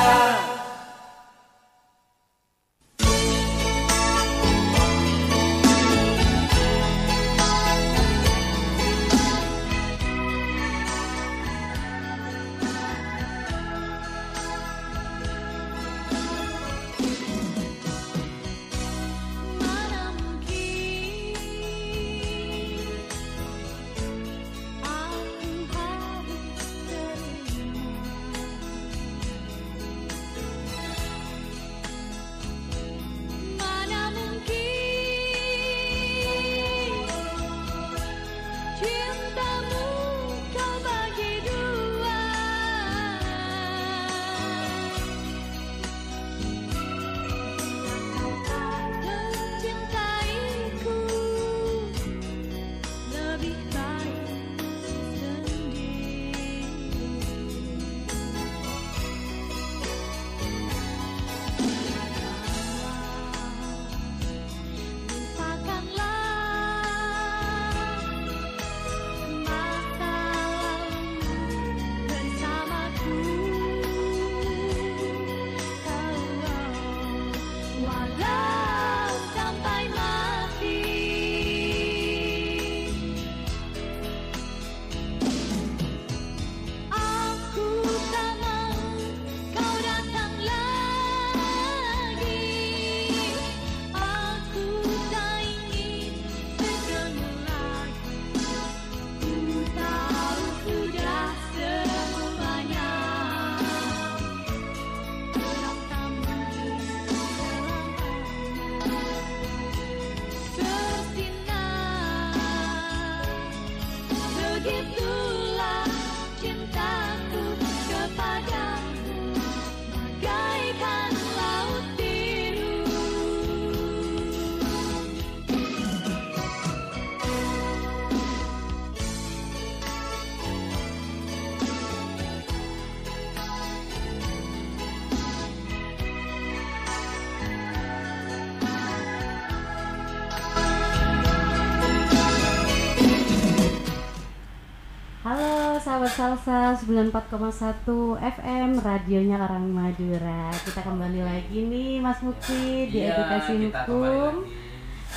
Sahabat Salsa 94,1 FM radionya orang Madura. Kita kembali lagi nih Mas Mukti di Edukasi Hukum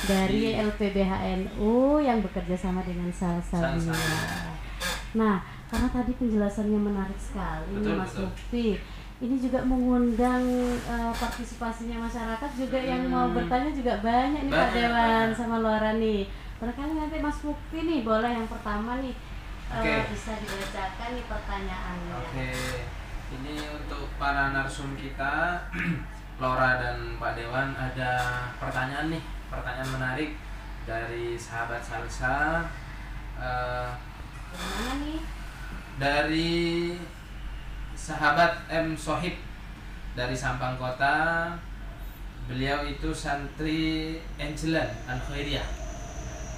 dari LPBHNU yang bekerja sama dengan Salsabila. Nah, karena tadi penjelasannya menarik sekali nih Mas Mukti. Ini juga mengundang partisipasinya masyarakat juga yang mau bertanya juga banyak nih Pak Dewan sama Laura nih. Barangkali nanti Mas Mukti nih boleh yang pertama nih. Bisa dibacakan nih pertanyaannya. Ini untuk para narsum kita, Laura dan Pak Dewan, ada pertanyaan nih, pertanyaan menarik dari sahabat Salsa. Mana nih? Dari sahabat M. Sohib dari Sampang Kota. Beliau itu santri Angelan Al-Khairiyah.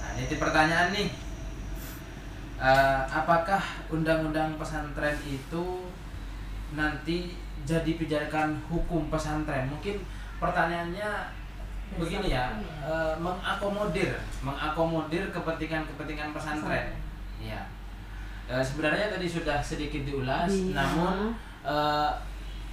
Nah, ini pertanyaan nih. Apakah undang-undang pesantren itu nanti jadi pijakan hukum pesantren? Mungkin pertanyaannya begini ya, mengakomodir kepentingan pesantren. Ya, sebenarnya tadi sudah sedikit diulas, namun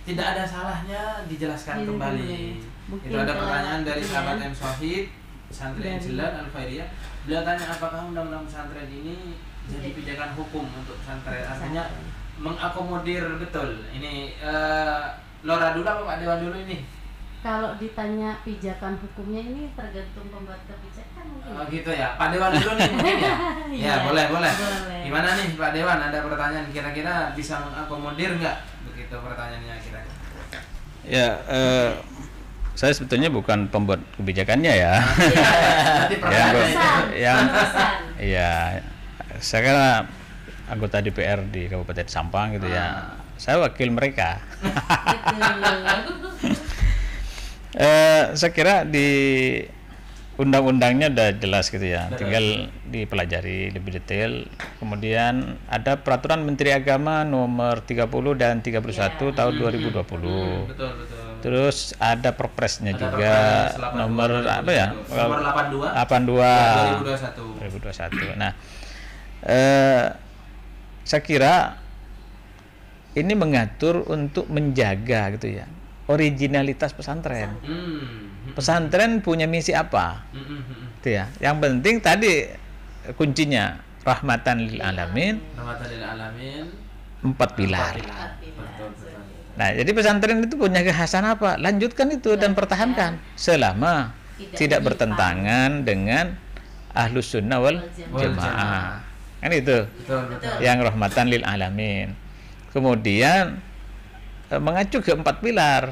tidak ada salahnya dijelaskan kembali. Itu ada pertanyaan dari sahabat M. Sohib, santri Angelan Al-Khairiyah. Beliau tanya apakah undang-undang pesantren ini jadi pijakan hukum untuk pesantren, artinya mengakomodir betul. Ini Laura dulu apa Pak Dewan dulu ini? Kalau ditanya pijakan hukumnya ini tergantung pembuat kebijakan mungkin. Oh gitu ya, Pak Dewan dulu nih mungkin ya. Ya boleh. Gimana nih Pak Dewan, ada pertanyaan kira-kira bisa mengakomodir nggak? Begitu pertanyaannya kira-kira. Ya, saya sebetulnya bukan pembuat kebijakannya ya. Nanti yang iya, saya kan anggota DPR di Kabupaten Sampang gitu ya. Saya wakil mereka. Saya kira di undang-undangnya udah jelas gitu ya, tinggal dipelajari lebih detail. Kemudian ada peraturan Menteri Agama nomor 30 dan 31 tahun 2020. Betul. Terus ada perpresnya Ada juga Perpres 82 nomor apa ya? Nomor 82 2021. Nah, saya kira ini mengatur untuk menjaga gitu ya originalitas pesantren. Pesantren punya misi apa? Gitu ya. Yang penting tadi kuncinya rahmatan lil alamin. Rahmatan lil alamin. 4 pilar. Betul. Nah, jadi pesantren itu punya kekhasan apa? Lanjutkan itu dan pertahankan selama tidak bertentangan dengan ahlus sunnah wal jamaah. Kan itu. Betul. Yang rahmatan lil alamin. Kemudian mengacu ke 4 pilar.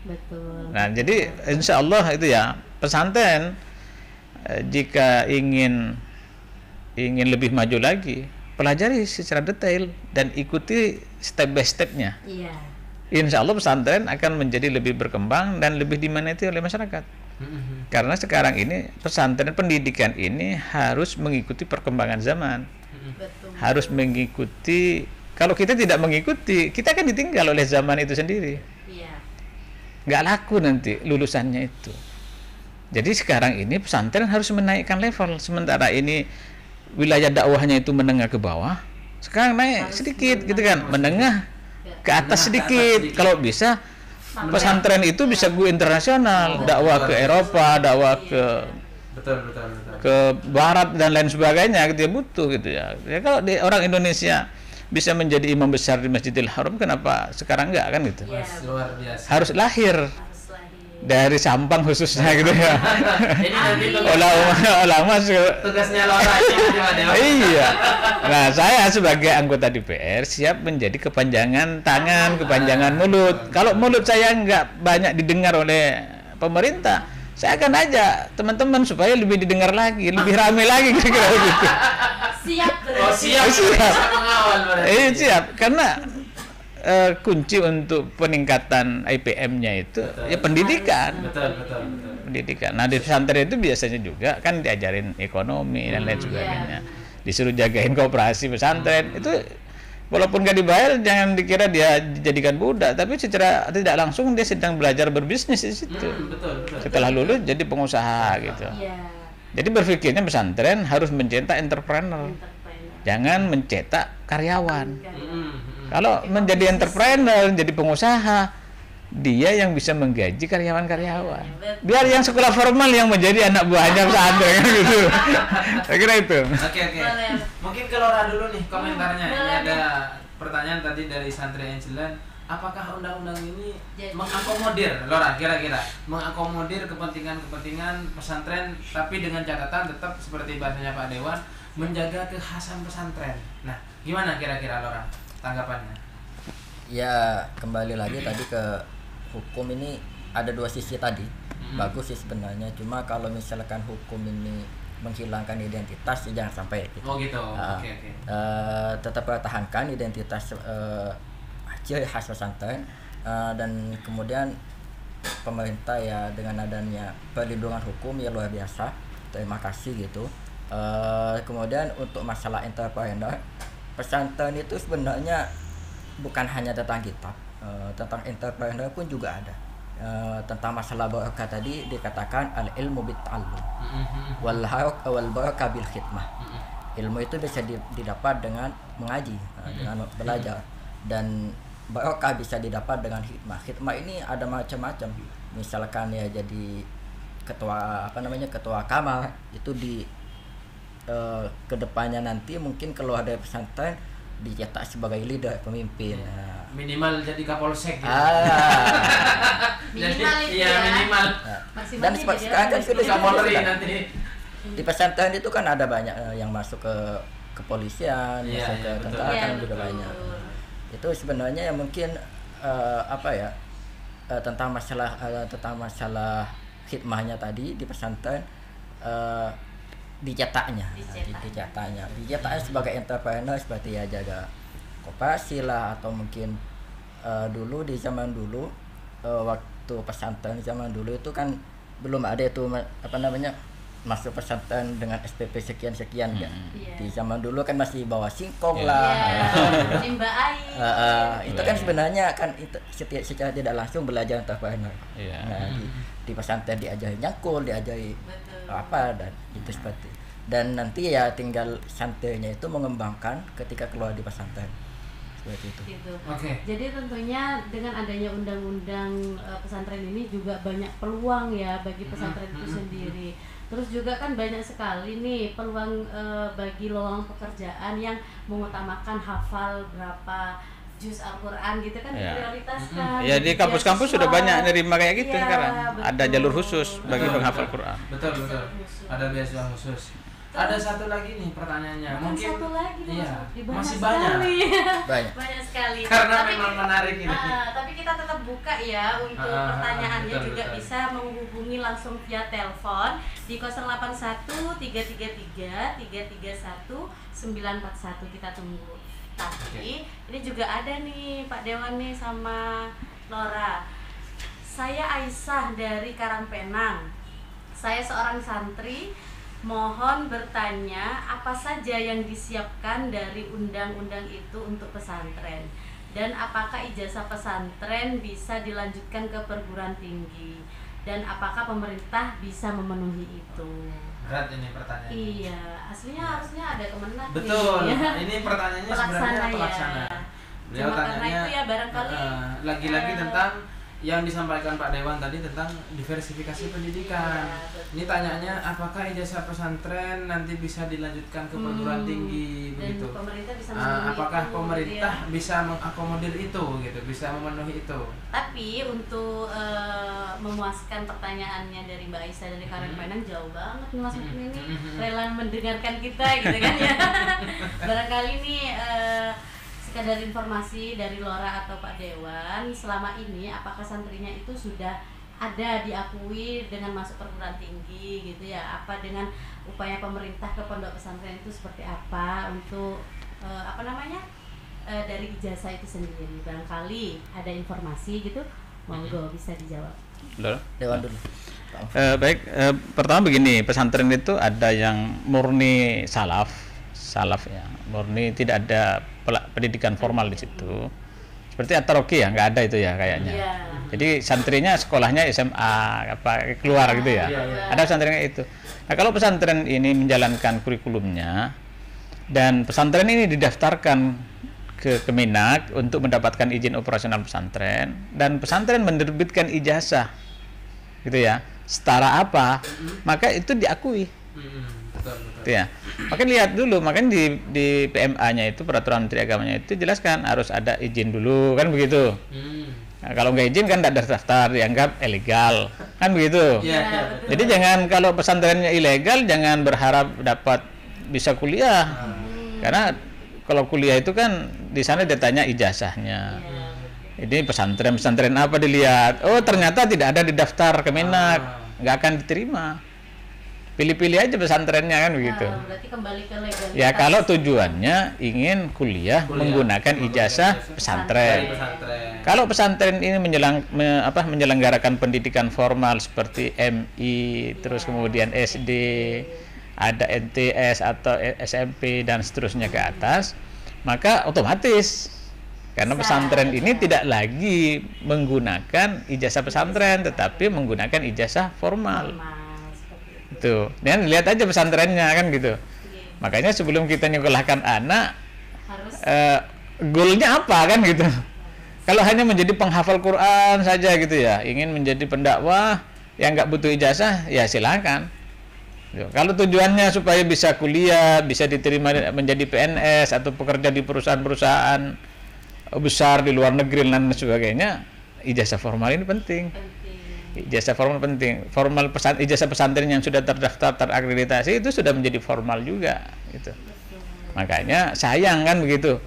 Betul. Nah, jadi insya Allah itu ya pesantren jika ingin lebih maju lagi, pelajari secara detail dan ikuti step by stepnya. Iya. Insya Allah pesantren akan menjadi lebih berkembang dan lebih diminati oleh masyarakat. Karena sekarang ini pesantren pendidikan ini harus mengikuti perkembangan zaman. Betul. Harus mengikuti. Kalau kita tidak mengikuti, kita akan ditinggal oleh zaman itu sendiri. Iya. Nggak laku nanti lulusannya itu. Jadi sekarang ini pesantren harus menaikkan level. Sementara ini wilayah dakwahnya itu menengah ke bawah, sekarang naik sedikit gitu kan, menengah ke atas sedikit. Kalau bisa pesantren itu bisa go internasional, dakwah ke Eropa, dakwah ke Betul. ke barat dan lain sebagainya gitu ya, butuh gitu ya. Ya kalau orang Indonesia bisa menjadi imam besar di Masjidil Haram, kenapa sekarang enggak kan gitu? Luar biasa. Harus lahir dari Sampang khususnya gitu ya. Ini nanti ulama tugasnya Laura gimana? Iya. Nah, saya sebagai anggota DPR siap menjadi kepanjangan tangan, kepanjangan mulut. Kalau mulut saya nggak banyak didengar oleh pemerintah, saya akan ajak teman-teman supaya lebih didengar lagi, lebih ramai lagi kira-kira gitu. Siap. Siap mengawal berarti. Siap, karena kunci untuk peningkatan IPM-nya itu ya pendidikan. Betul. Pendidikan. Nah, di pesantren itu biasanya juga kan diajarin ekonomi dan lain sebagainya. Disuruh jagain koperasi pesantren. Itu walaupun nggak dibayar, jangan dikira dia dijadikan budak, tapi secara tidak langsung dia sedang belajar berbisnis di situ. Betul. Setelah lulus jadi pengusaha gitu. Iya. Jadi berpikirnya pesantren harus mencetak entrepreneur. Jangan mencetak karyawan. Kalau menjadi entrepreneur, jadi pengusaha, dia yang bisa menggaji karyawan-karyawan. Biar yang sekolah formal yang menjadi anak buahnya pesantren gitu. Saya kira itu. Oke. Mungkin ke Laura dulu nih komentarnya. Ini ada pertanyaan tadi dari Santri Angelan. Apakah undang-undang ini mengakomodir, Laura, kira-kira mengakomodir kepentingan pesantren, tapi dengan catatan tetap seperti bahasanya Pak Dewan, menjaga kekhasan pesantren. Nah, gimana kira-kira Laura tanggapannya? Ya, kembali lagi tadi ke hukum ini ada dua sisi tadi. Bagus sih sebenarnya, cuma kalau misalkan hukum ini menghilangkan identitas, ya jangan sampai gitu. Oh gitu. Oke. Tetap pertahankan identitas ciri khas pesantren, dan kemudian pemerintah ya dengan adanya perlindungan hukum ya luar biasa, terima kasih gitu. Kemudian untuk masalah entrepreneur, pesantren itu sebenarnya bukan hanya tentang kitab, tentang entrepreneur pun juga ada. Tentang masalah barakah tadi dikatakan al ilmu bit ta'allum wal harok wal barakah bil khidmah. Ilmu itu bisa didapat dengan mengaji, dengan belajar, dan barakah bisa didapat dengan hikmah. Hikmah ini ada macam-macam. Misalkan ya jadi ketua ketua kamar itu di kedepannya nanti mungkin keluar dari pesantren dicetak sebagai leader, pemimpin. Minimal jadi kapolsek gitu. Minimal itu ya. Minimal. Dan sekarang kan sudah Kapolri nanti. Di pesantren itu kan ada banyak yang masuk ke kepolisian, masuk ke tentara kan juga banyak. Itu sebenarnya yang mungkin tentang masalah khidmahnya tadi di pesantren, dicetaknya sebagai entrepreneur, seperti ya jaga koperasi lah, atau mungkin dulu di zaman dulu, waktu pesantren zaman dulu itu kan belum ada itu masuk pesantren dengan SPP sekian kan. Di zaman dulu kan masih bawa singkong lah. Limbah air. Itu kan sebenarnya kan itu secara tidak langsung belajar entrepreneur. Nah, di pesantren diajari nyangkul, diajari apa, dan itu seperti. Dan nanti ya tinggal santrinya itu mengembangkan ketika keluar di pesantren. Seperti itu. Gitu. Jadi tentunya dengan adanya undang-undang pesantren ini juga banyak peluang ya bagi pesantren itu sendiri. Terus juga kan banyak sekali nih peluang bagi lowongan pekerjaan yang mengutamakan hafal berapa juz Al-Quran gitu kan, diprioritaskan. Ya di kampus-kampus sudah banyak nerima kayak gitu sekarang. Betul. Ada jalur khusus bagi penghafal Quran. Betul. Ada beasiswa khusus. Ada satu lagi nih pertanyaannya. Mungkin satu lagi masih banyak. Banyak sekali. Karena memang menarik ini. Tapi kita tetap buka ya untuk pertanyaannya, betul, juga betul. bisa menghubungi langsung via telepon di 081 333 331 941. Kita tunggu. Tapi ini juga ada nih Pak Dewan nih sama Nora. Saya Aisyah dari Karangpenang. Saya seorang santri. Mohon bertanya, apa saja yang disiapkan dari undang-undang itu untuk pesantren? Dan apakah ijazah pesantren bisa dilanjutkan ke perguruan tinggi? Dan apakah pemerintah bisa memenuhi itu? Berat ini pertanyaannya. Iya, aslinya harusnya ada Kemenak. Betul. Nih, ya. Ini pertanyaannya sebenarnya pelaksana. Beliau Cuma karena tanyanya itu ya barangkali lagi-lagi tentang yang disampaikan Pak Dewan tadi tentang diversifikasi pendidikan. Ini tanyanya apakah ijazah pesantren nanti bisa dilanjutkan ke perguruan tinggi dan begitu. pemerintah bisa memenuhi Apakah itu, pemerintah ya. bisa mengakomodir itu gitu, bisa memenuhi itu. Tapi untuk memuaskan pertanyaannya dari Mbak Aisyah dari Karangpenang, jauh banget nih Mas Mukmin ini rela mendengarkan kita gitu kan ya. Barangkali nih sekadar informasi dari Lora atau Pak Dewan, selama ini apakah santrinya itu sudah ada diakui dengan masuk perguruan tinggi gitu ya? Apa dengan upaya pemerintah ke pondok pesantren itu seperti apa untuk dari ijazah itu sendiri? Barangkali ada informasi gitu, monggo bisa dijawab. Dewan dulu. Baik, pertama begini, pesantren itu ada yang murni salaf ya, murni tidak ada pendidikan formal di situ. Seperti At-Taraqi ya, nggak ada itu ya kayaknya. Jadi santrinya sekolahnya SMA keluar gitu ya. Ada pesantrennya itu. Nah, kalau pesantren ini menjalankan kurikulumnya dan pesantren ini didaftarkan ke Kemenak untuk mendapatkan izin operasional pesantren, dan pesantren menerbitkan ijazah gitu ya, setara apa, maka itu diakui. Betul. Ya. Makanya lihat dulu, makanya di PMA-nya itu, peraturan Menteri Agamanya itu jelaskan harus ada izin dulu kan begitu. Nah, kalau nggak izin kan tidak terdaftar, dianggap ilegal kan begitu. Jadi jangan, kalau pesantrennya ilegal jangan berharap dapat bisa kuliah. Karena kalau kuliah itu kan di sana ditanya ijazahnya. Ini pesantren apa dilihat? Oh, ternyata tidak ada di daftar Kemenak, nggak akan diterima. Pilih-pilih aja pesantrennya kan begitu. Berarti kembali ke legalitas. Ya kalau tujuannya ingin kuliah menggunakan ijazah pesantren. Kalau pesantren ini menyelenggarakan pendidikan formal seperti MI, terus kemudian SD, ada NTS atau SMP dan seterusnya ke atas, maka otomatis karena pesantren ini tidak lagi menggunakan ijazah pesantren, tetapi menggunakan ijazah formal. Itu, dan lihat aja pesantrennya kan gitu. Makanya sebelum kita nyekolahkan anak, goalnya apa kan gitu. Kalau hanya menjadi penghafal Quran saja gitu ya, ingin menjadi pendakwah yang nggak butuh ijazah, ya silakan. Kalau tujuannya supaya bisa kuliah, bisa diterima menjadi PNS atau pekerja di perusahaan-perusahaan besar di luar negeri dan sebagainya, ijazah formal ini penting. Ijazah formal penting. Ijazah pesantren yang sudah terdaftar, terakreditasi itu sudah menjadi formal juga gitu. Makanya sayang kan begitu.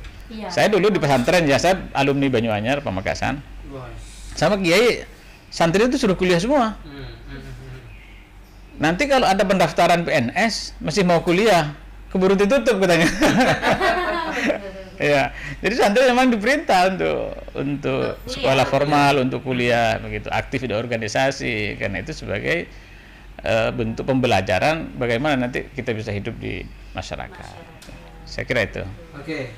Saya dulu di pesantren ya, saya alumni Banyuanyar Pamekasan. sama kiai santri itu suruh kuliah semua. Nanti kalau ada pendaftaran PNS masih mau kuliah, keburu ditutup katanya. Ya, jadi santri memang diperintah untuk sekolah formal, untuk kuliah begitu, aktif di organisasi, karena itu sebagai bentuk pembelajaran bagaimana nanti kita bisa hidup di masyarakat. Saya kira itu. Oke.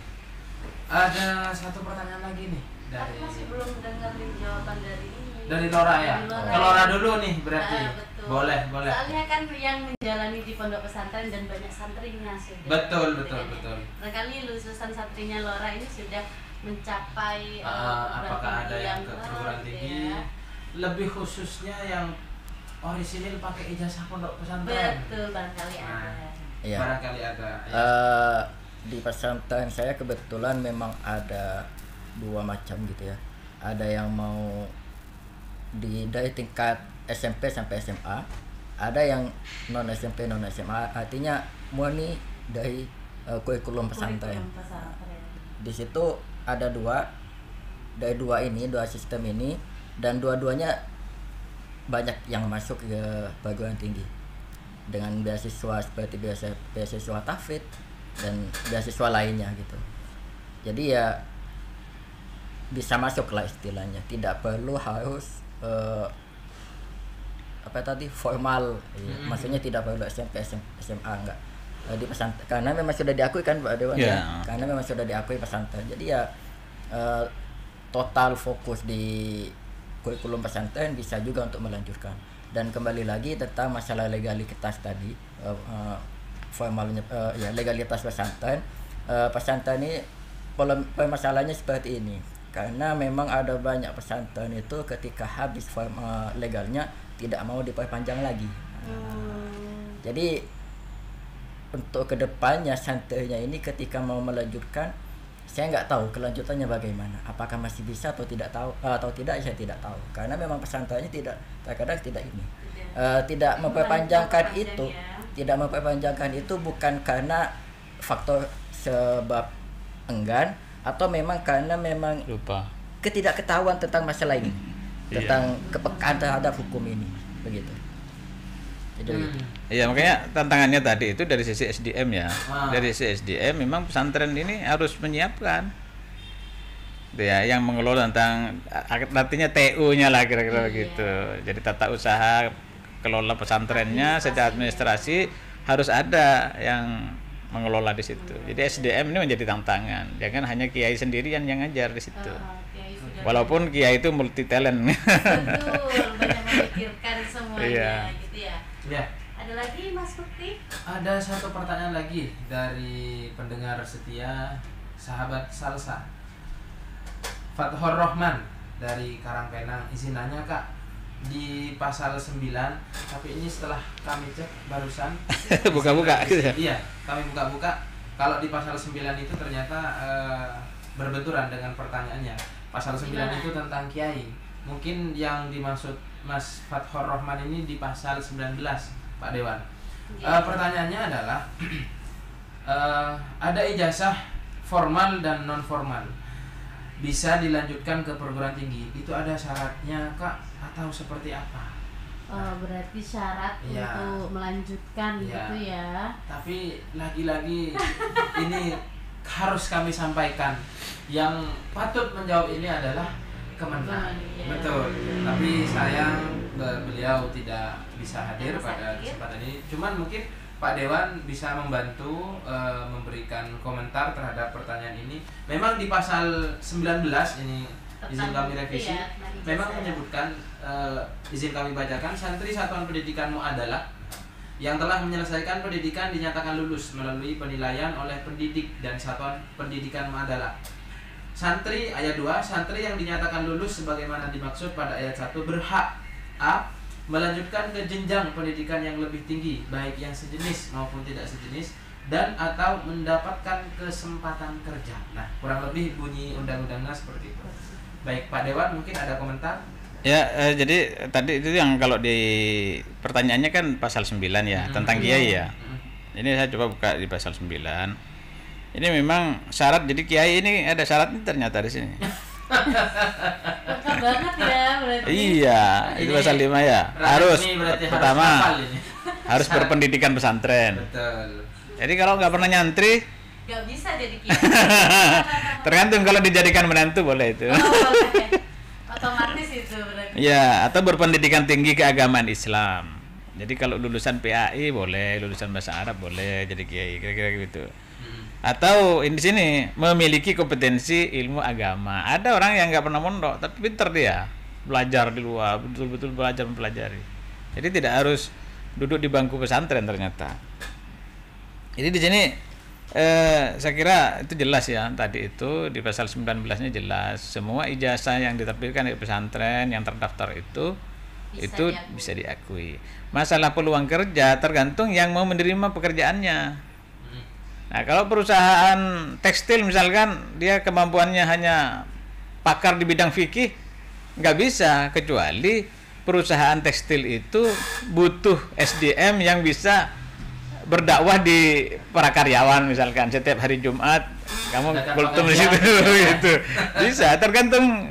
Ada satu pertanyaan lagi nih dari masih belum dengar jawaban dari Lora ya. Ke Lora dulu nih berarti. Betul. Boleh. Soalnya kan yang menjalani di pondok pesantren dan banyak santrinya sudah. Betul. Barangkali lulusan santrinya Lora ini sudah mencapai apakah ada yang ke perguruan gitu tinggi? ya. Lebih khususnya yang orisinil pakai ijazah pondok pesantren. Betul, barangkali ada. Iya. Barangkali ada. Di pesantren saya kebetulan memang ada dua macam gitu ya. Ada yang mau dari tingkat SMP sampai SMA, ada yang non SMP non SMA, artinya murni dari kurikulum pesantren. Di situ ada dari dua sistem ini, dan dua-duanya banyak yang masuk ke perguruan tinggi dengan beasiswa seperti beasiswa tahfidz dan beasiswa lainnya gitu. Jadi ya bisa masuk lah istilahnya, tidak perlu harus formal, maksudnya tidak perlu SMP SMA enggak di pesantren, karena memang sudah diakui kan Pak Dewan ya, karena memang sudah diakui pesantren. Jadi ya total fokus di kurikulum pesantren bisa juga untuk melanjutkan. Dan kembali lagi tentang masalah legalitas tadi, formalnya legalitas pesantren. Pesantren ini permasalahannya seperti ini, karena memang ada banyak pesantren itu ketika habis form legalnya tidak mau diperpanjang lagi. Jadi untuk kedepannya santrinya ini ketika mau melanjutkan, saya nggak tahu kelanjutannya bagaimana, apakah masih bisa atau tidak tahu atau tidak, saya tidak tahu, karena memang pesantrennya terkadang tidak memperpanjangkan itu, bukan karena faktor sebab enggan, atau memang karena memang Lupa. ketidaktahuan tentang masalah ini, tentang kepekaan terhadap hukum ini, begitu. Jadi Iya, makanya tantangannya tadi itu dari sisi SDM ya. Dari sisi SDM memang pesantren ini harus menyiapkan ya, yang mengelola tentang artinya TU-nya lah kira-kira begitu. Jadi tata usaha kelola pesantrennya secara administrasi harus ada yang mengelola di situ. Jadi SDM ini menjadi tantangan. Jangan hanya kiai sendirian yang ngajar di situ. Walaupun kiai itu multi talent. Betul, banyak memikirkan semuanya gitu ya. Ya. Ada lagi Mas Bukti? Ada satu pertanyaan lagi dari pendengar setia sahabat Salsa. Fathur Rahman dari Karangpenang, izin nanya Kak, di pasal 9, tapi ini setelah kami cek barusan buka-buka gitu ya. Iya, kami buka-buka. Kalau di pasal 9 itu ternyata berbenturan dengan pertanyaannya. Pasal 9 itu tentang kiai. Mungkin yang dimaksud Mas Fathur Rahman ini di pasal 19, Pak Dewan. Pertanyaannya adalah ada ijazah formal dan non formal bisa dilanjutkan ke perguruan tinggi, itu ada syaratnya Kak atau seperti apa? Berarti syarat untuk melanjutkan gitu ya. Tapi lagi-lagi ini harus kami sampaikan, yang patut menjawab ini adalah Kemenang. Betul. Tapi sayang beliau tidak bisa hadir pada kesempatan ini. Cuman mungkin Pak Dewan bisa membantu memberikan komentar terhadap pertanyaan ini. Memang di pasal 19 ini izin kami revisi, memang menyebutkan, izin kami bacakan, santri satuan pendidikan Mu'adalah yang telah menyelesaikan pendidikan dinyatakan lulus melalui penilaian oleh pendidik dan satuan pendidikan Mu'adalah. Santri, ayat 2, santri yang dinyatakan lulus sebagaimana dimaksud pada ayat 1 berhak A. melanjutkan ke jenjang pendidikan yang lebih tinggi, baik yang sejenis maupun tidak sejenis, dan atau mendapatkan kesempatan kerja. Nah, kurang lebih bunyi undang-undangnya seperti itu. Baik, Pak Dewan mungkin ada komentar? Ya, jadi tadi itu yang kalau di pertanyaannya kan pasal 9 ya, tentang kiai ya. Ini saya coba buka di pasal 9. Ini memang syarat, jadi kiai ini ada syaratnya ternyata di sini. Lengkap banget ya berarti. Iya, itu Ini pasal 5 ya. Harus ini berarti pertama harus hafal ini. harus berpendidikan pesantren. Betul. Jadi kalau nggak pernah nyantri, Gak bisa jadi kiai. tergantung kalau dijadikan menantu boleh itu. Oh, boleh. Otomatis itu berarti. Ya, atau berpendidikan tinggi keagamaan Islam. Jadi kalau lulusan PAI boleh, lulusan bahasa Arab boleh jadi kiai, kira-kira gitu. Atau di sini memiliki kompetensi ilmu agama. Ada orang yang nggak pernah mondok tapi pinter dia, belajar di luar, betul-betul belajar mempelajari. Jadi tidak harus duduk di bangku pesantren ternyata. Jadi di sini saya kira itu jelas ya, tadi itu di pasal 19-nya jelas semua ijazah yang diterbitkan di pesantren yang terdaftar itu bisa diakui. Masalah peluang kerja tergantung yang mau menerima pekerjaannya. Nah, kalau perusahaan tekstil misalkan dia kemampuannya hanya pakar di bidang fikih, nggak bisa, kecuali perusahaan tekstil itu butuh SDM yang bisa berdakwah di para karyawan, misalkan setiap hari Jumat kamu kultum di situ gitu. Bisa, tergantung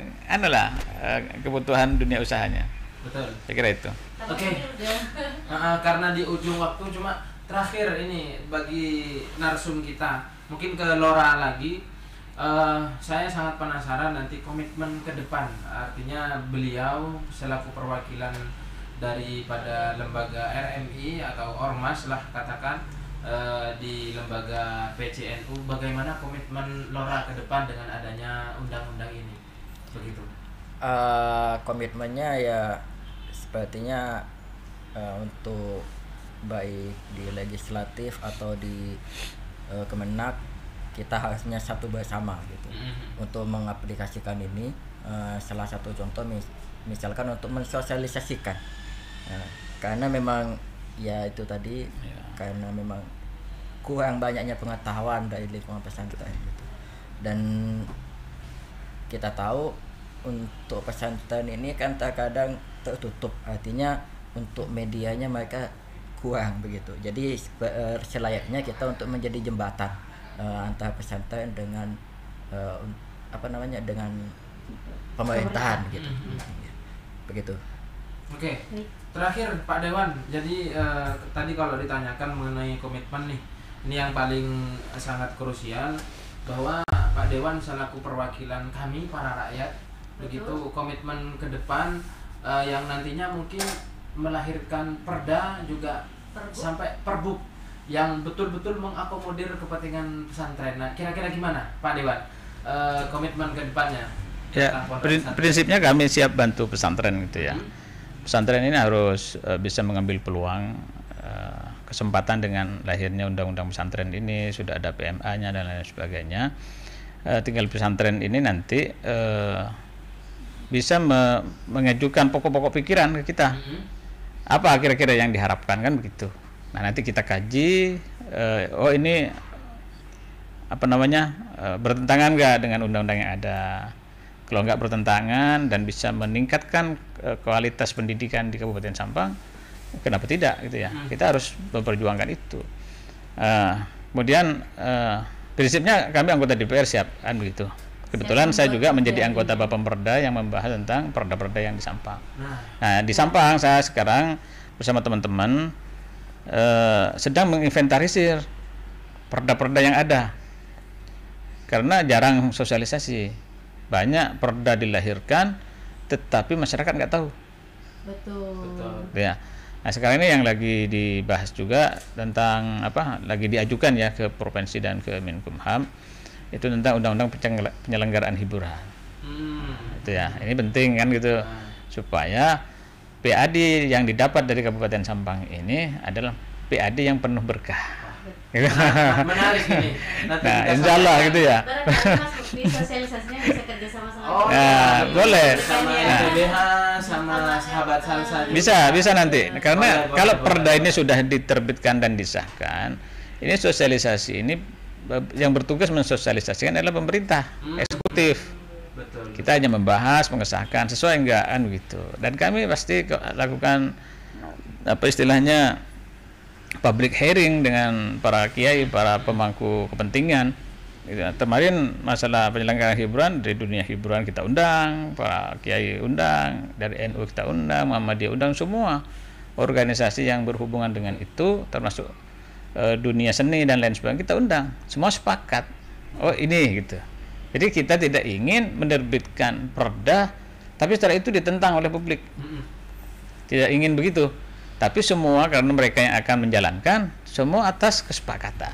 kebutuhan dunia usahanya. Betul. Saya kira itu. Oke. Karena di ujung waktu, cuma terakhir ini bagi narsum kita, mungkin ke Lora lagi. Saya sangat penasaran nanti komitmen ke depan. Artinya beliau selaku perwakilan daripada lembaga RMI atau ormas lah katakan, di lembaga PCNU, bagaimana komitmen Lora ke depan dengan adanya undang-undang ini, begitu? Komitmennya ya sepertinya untuk baik di legislatif atau di Kemenak, kita harusnya satu bersama gitu untuk mengaplikasikan ini. Salah satu contoh misalkan untuk mensosialisasikan, karena memang ya itu tadi karena memang kurang banyaknya pengetahuan dari lingkungan pesantren gitu. Dan kita tahu untuk pesantren ini kan terkadang tertutup, artinya untuk medianya mereka kurang begitu. Jadi selayaknya kita untuk menjadi jembatan antara pesantren dengan dengan pemerintahan gitu. Begitu. Oke. Terakhir Pak Dewan, jadi tadi kalau ditanyakan mengenai komitmen nih, ini yang paling sangat krusial, bahwa Pak Dewan selaku perwakilan kami para rakyat, begitu komitmen ke depan yang nantinya mungkin melahirkan perda juga sampai perbuk yang betul-betul mengakomodir kepentingan pesantren. Nah, kira-kira gimana Pak Dewan komitmen ke depannya? Ya, prinsipnya kami siap bantu pesantren gitu ya. Pesantren ini harus bisa mengambil peluang kesempatan dengan lahirnya undang-undang pesantren ini, sudah ada PMA-nya dan lain sebagainya. Tinggal pesantren ini nanti bisa mengajukan pokok-pokok pikiran ke kita. Apa kira-kira yang diharapkan, kan begitu. Nah, nanti kita kaji, ini bertentangan nggak dengan undang-undang yang ada. Kalau nggak bertentangan dan bisa meningkatkan kualitas pendidikan di Kabupaten Sampang, kenapa tidak gitu ya? Kita harus memperjuangkan itu. Kemudian prinsipnya kami anggota DPR siap, kan begitu. Kebetulan saya juga menjadi anggota Bapemperda yang membahas tentang perda-perda yang di Sampang. Nah, di Sampang saya sekarang bersama teman-teman sedang menginventarisir perda-perda yang ada, karena jarang sosialisasi. Banyak perda dilahirkan tetapi masyarakat nggak tahu. Betul. Ya. Nah, sekarang ini yang lagi dibahas juga tentang lagi diajukan ya ke provinsi dan ke Menkumham, itu tentang undang-undang penyelenggaraan hiburan. Itu ya, ini penting kan gitu, supaya PAD yang didapat dari Kabupaten Sampang ini adalah PAD yang penuh berkah. Menarik ini. Nah, insya Allah gitu ya. Barangkali Mas di sosialisasinya bisa kerja sama-sama. Boleh. Sama LBH sama sahabat salsa. Bisa nanti. Karena kalau perda ini sudah diterbitkan dan disahkan, ini sosialisasi ini yang bertugas mensosialisasikan adalah pemerintah, eksekutif. Betul. Kita hanya membahas, mengesahkan sesuai enggak gitu. Dan kami pasti lakukan public hearing dengan para kiai, para pemangku kepentingan Gitu. Kemarin masalah penyelenggaraan hiburan, dari dunia hiburan kita undang, Pak Kiai undang, dari NU kita undang, Muhammadiyah undang, semua organisasi yang berhubungan dengan itu, termasuk dunia seni dan lain sebagainya kita undang. Semua sepakat. Oh ini gitu. Jadi kita tidak ingin menerbitkan perda, tapi setelah itu ditentang oleh publik. Tidak ingin begitu. Tapi semua karena mereka yang akan menjalankan, semua atas kesepakatan.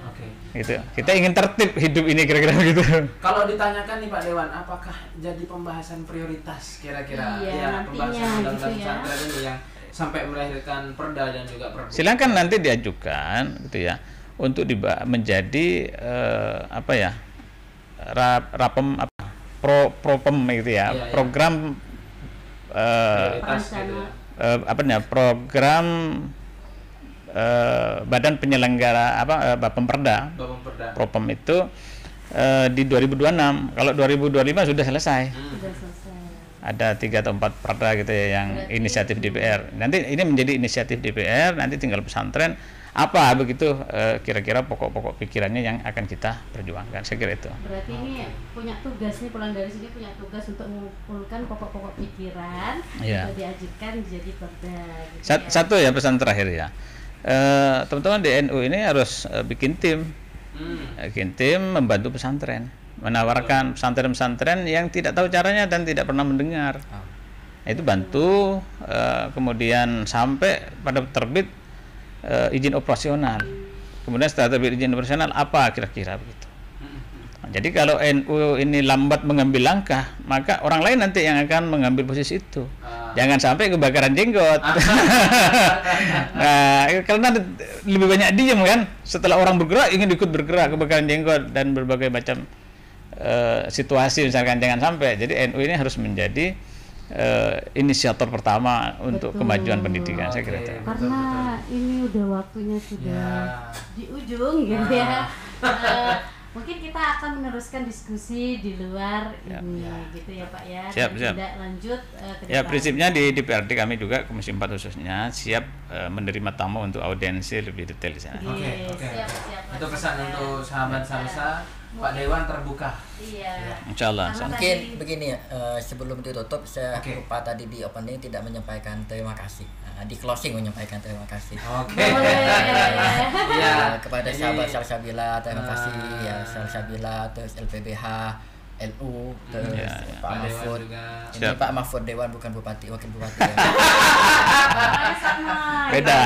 Oke. Gitu. Kita ingin tertib hidup ini kira-kira begitu. Kalau ditanyakan nih Pak Dewan, apakah jadi pembahasan prioritas kira-kira Iya, pembahasan nantinya undang-undang gitu ya. pesantren ini yang sampai melahirkan perda dan juga perpu? Silakan nanti diajukan gitu ya untuk menjadi apa ya? Rapem apa? Propem gitu ya. Iya, iya. Program Prioritas gitu ya. apa namanya? Program badan penyelenggara apa Bapemperda. Bapemperda. Propem itu di 2026. Kalau 2025 sudah selesai. Sudah selesai. Ada 3 atau 4 perda gitu ya yang inisiatif DPR. Nanti ini menjadi inisiatif DPR, nanti tinggal pesantren apa begitu kira-kira pokok-pokok pikirannya yang akan kita perjuangkan. Saya kira itu. Berarti ini punya tugas nih, pulang dari sini punya tugas untuk mengumpulkan pokok-pokok pikiran Iya. untuk diajukan jadi perda. Gitu ya. Satu ya pesan terakhir ya. Teman-teman di NU ini harus bikin tim. Bikin tim membantu pesantren, menawarkan pesantren-pesantren yang tidak tahu caranya dan tidak pernah mendengar. Itu bantu kemudian sampai pada terbit izin operasional. Kemudian setelah terbit izin operasional apa kira-kira begitu. Nah, jadi kalau NU ini lambat mengambil langkah, maka orang lain nanti yang akan mengambil posisi itu. Jangan sampai kebakaran jenggot. Nah, karena lebih banyak diem kan. Setelah orang bergerak ingin ikut bergerak, kebakaran jenggot dan berbagai macam situasi misalkan, jangan sampai. Jadi NU ini harus menjadi inisiator pertama untuk Betul. kemajuan pendidikan. Saya kira itu. Karena ini udah waktunya sudah Ya. di ujung gitu ya. Mungkin kita akan meneruskan diskusi di luar ini gitu ya Pak ya. Siap, Dan siap. tidak lanjut ke Ya depan. prinsipnya di DPRD kami juga Komisi 4 khususnya siap menerima tamu untuk audiensi lebih detail di sana. Oke, Oke. siap, Itu pesan Pak. untuk sahabat Salsa, Pak Dewan terbuka. Iya. Insya Allah. Karena Mungkin tadi- begini ya, sebelum ditutup saya Oke. lupa tadi di opening tidak menyampaikan terima kasih. Di closing menyampaikan terima kasih. Oke. Boleh. Iya. Kepada Jadi, sahabat Salsabila terima kasih ya Ah. Salsabila, terus LPBH, LU, terus Ya, ya. Pak Pak Dewan Mahfud. juga. Ini Siap. Pak Mahfud Dewan bukan bupati, wakil bupati ya. Sama. Beda,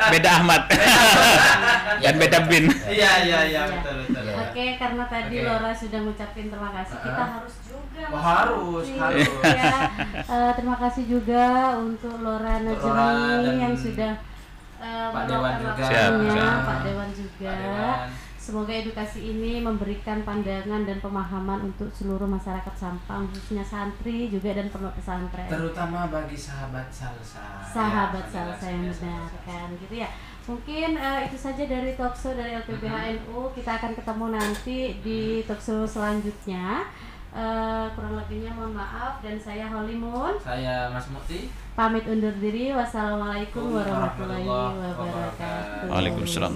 beda Ahmad. Dan beda bin. Iya, betul. Iya. Oke, karena tadi Oke. Laura sudah mengucapkan terima kasih, kita harus juga Oh, Mas harus, Lutfi, harus. ya. Terima kasih juga untuk Laura Untuk Laura Najmi dan yang sudah Pak Dewan juga. Siap, siap. Pak Dewan juga. Pak Dewan. Semoga edukasi ini memberikan pandangan dan pemahaman untuk seluruh masyarakat Sampang, khususnya santri juga dan pondok pesantren. Terutama bagi sahabat Salsa. Sahabat Ya, Salsa yang benar kan gitu ya. Mungkin itu saja dari talkshow dari LPBH NU. Kita akan ketemu nanti di talkshow selanjutnya. Kurang lebihnya mohon maaf, dan saya Holimun Saya Mas Mukti. pamit undur diri. Wassalamualaikum warahmatullahi Warahmatullahi wabarakatuh. wabarakatuh. Waalaikumsalam.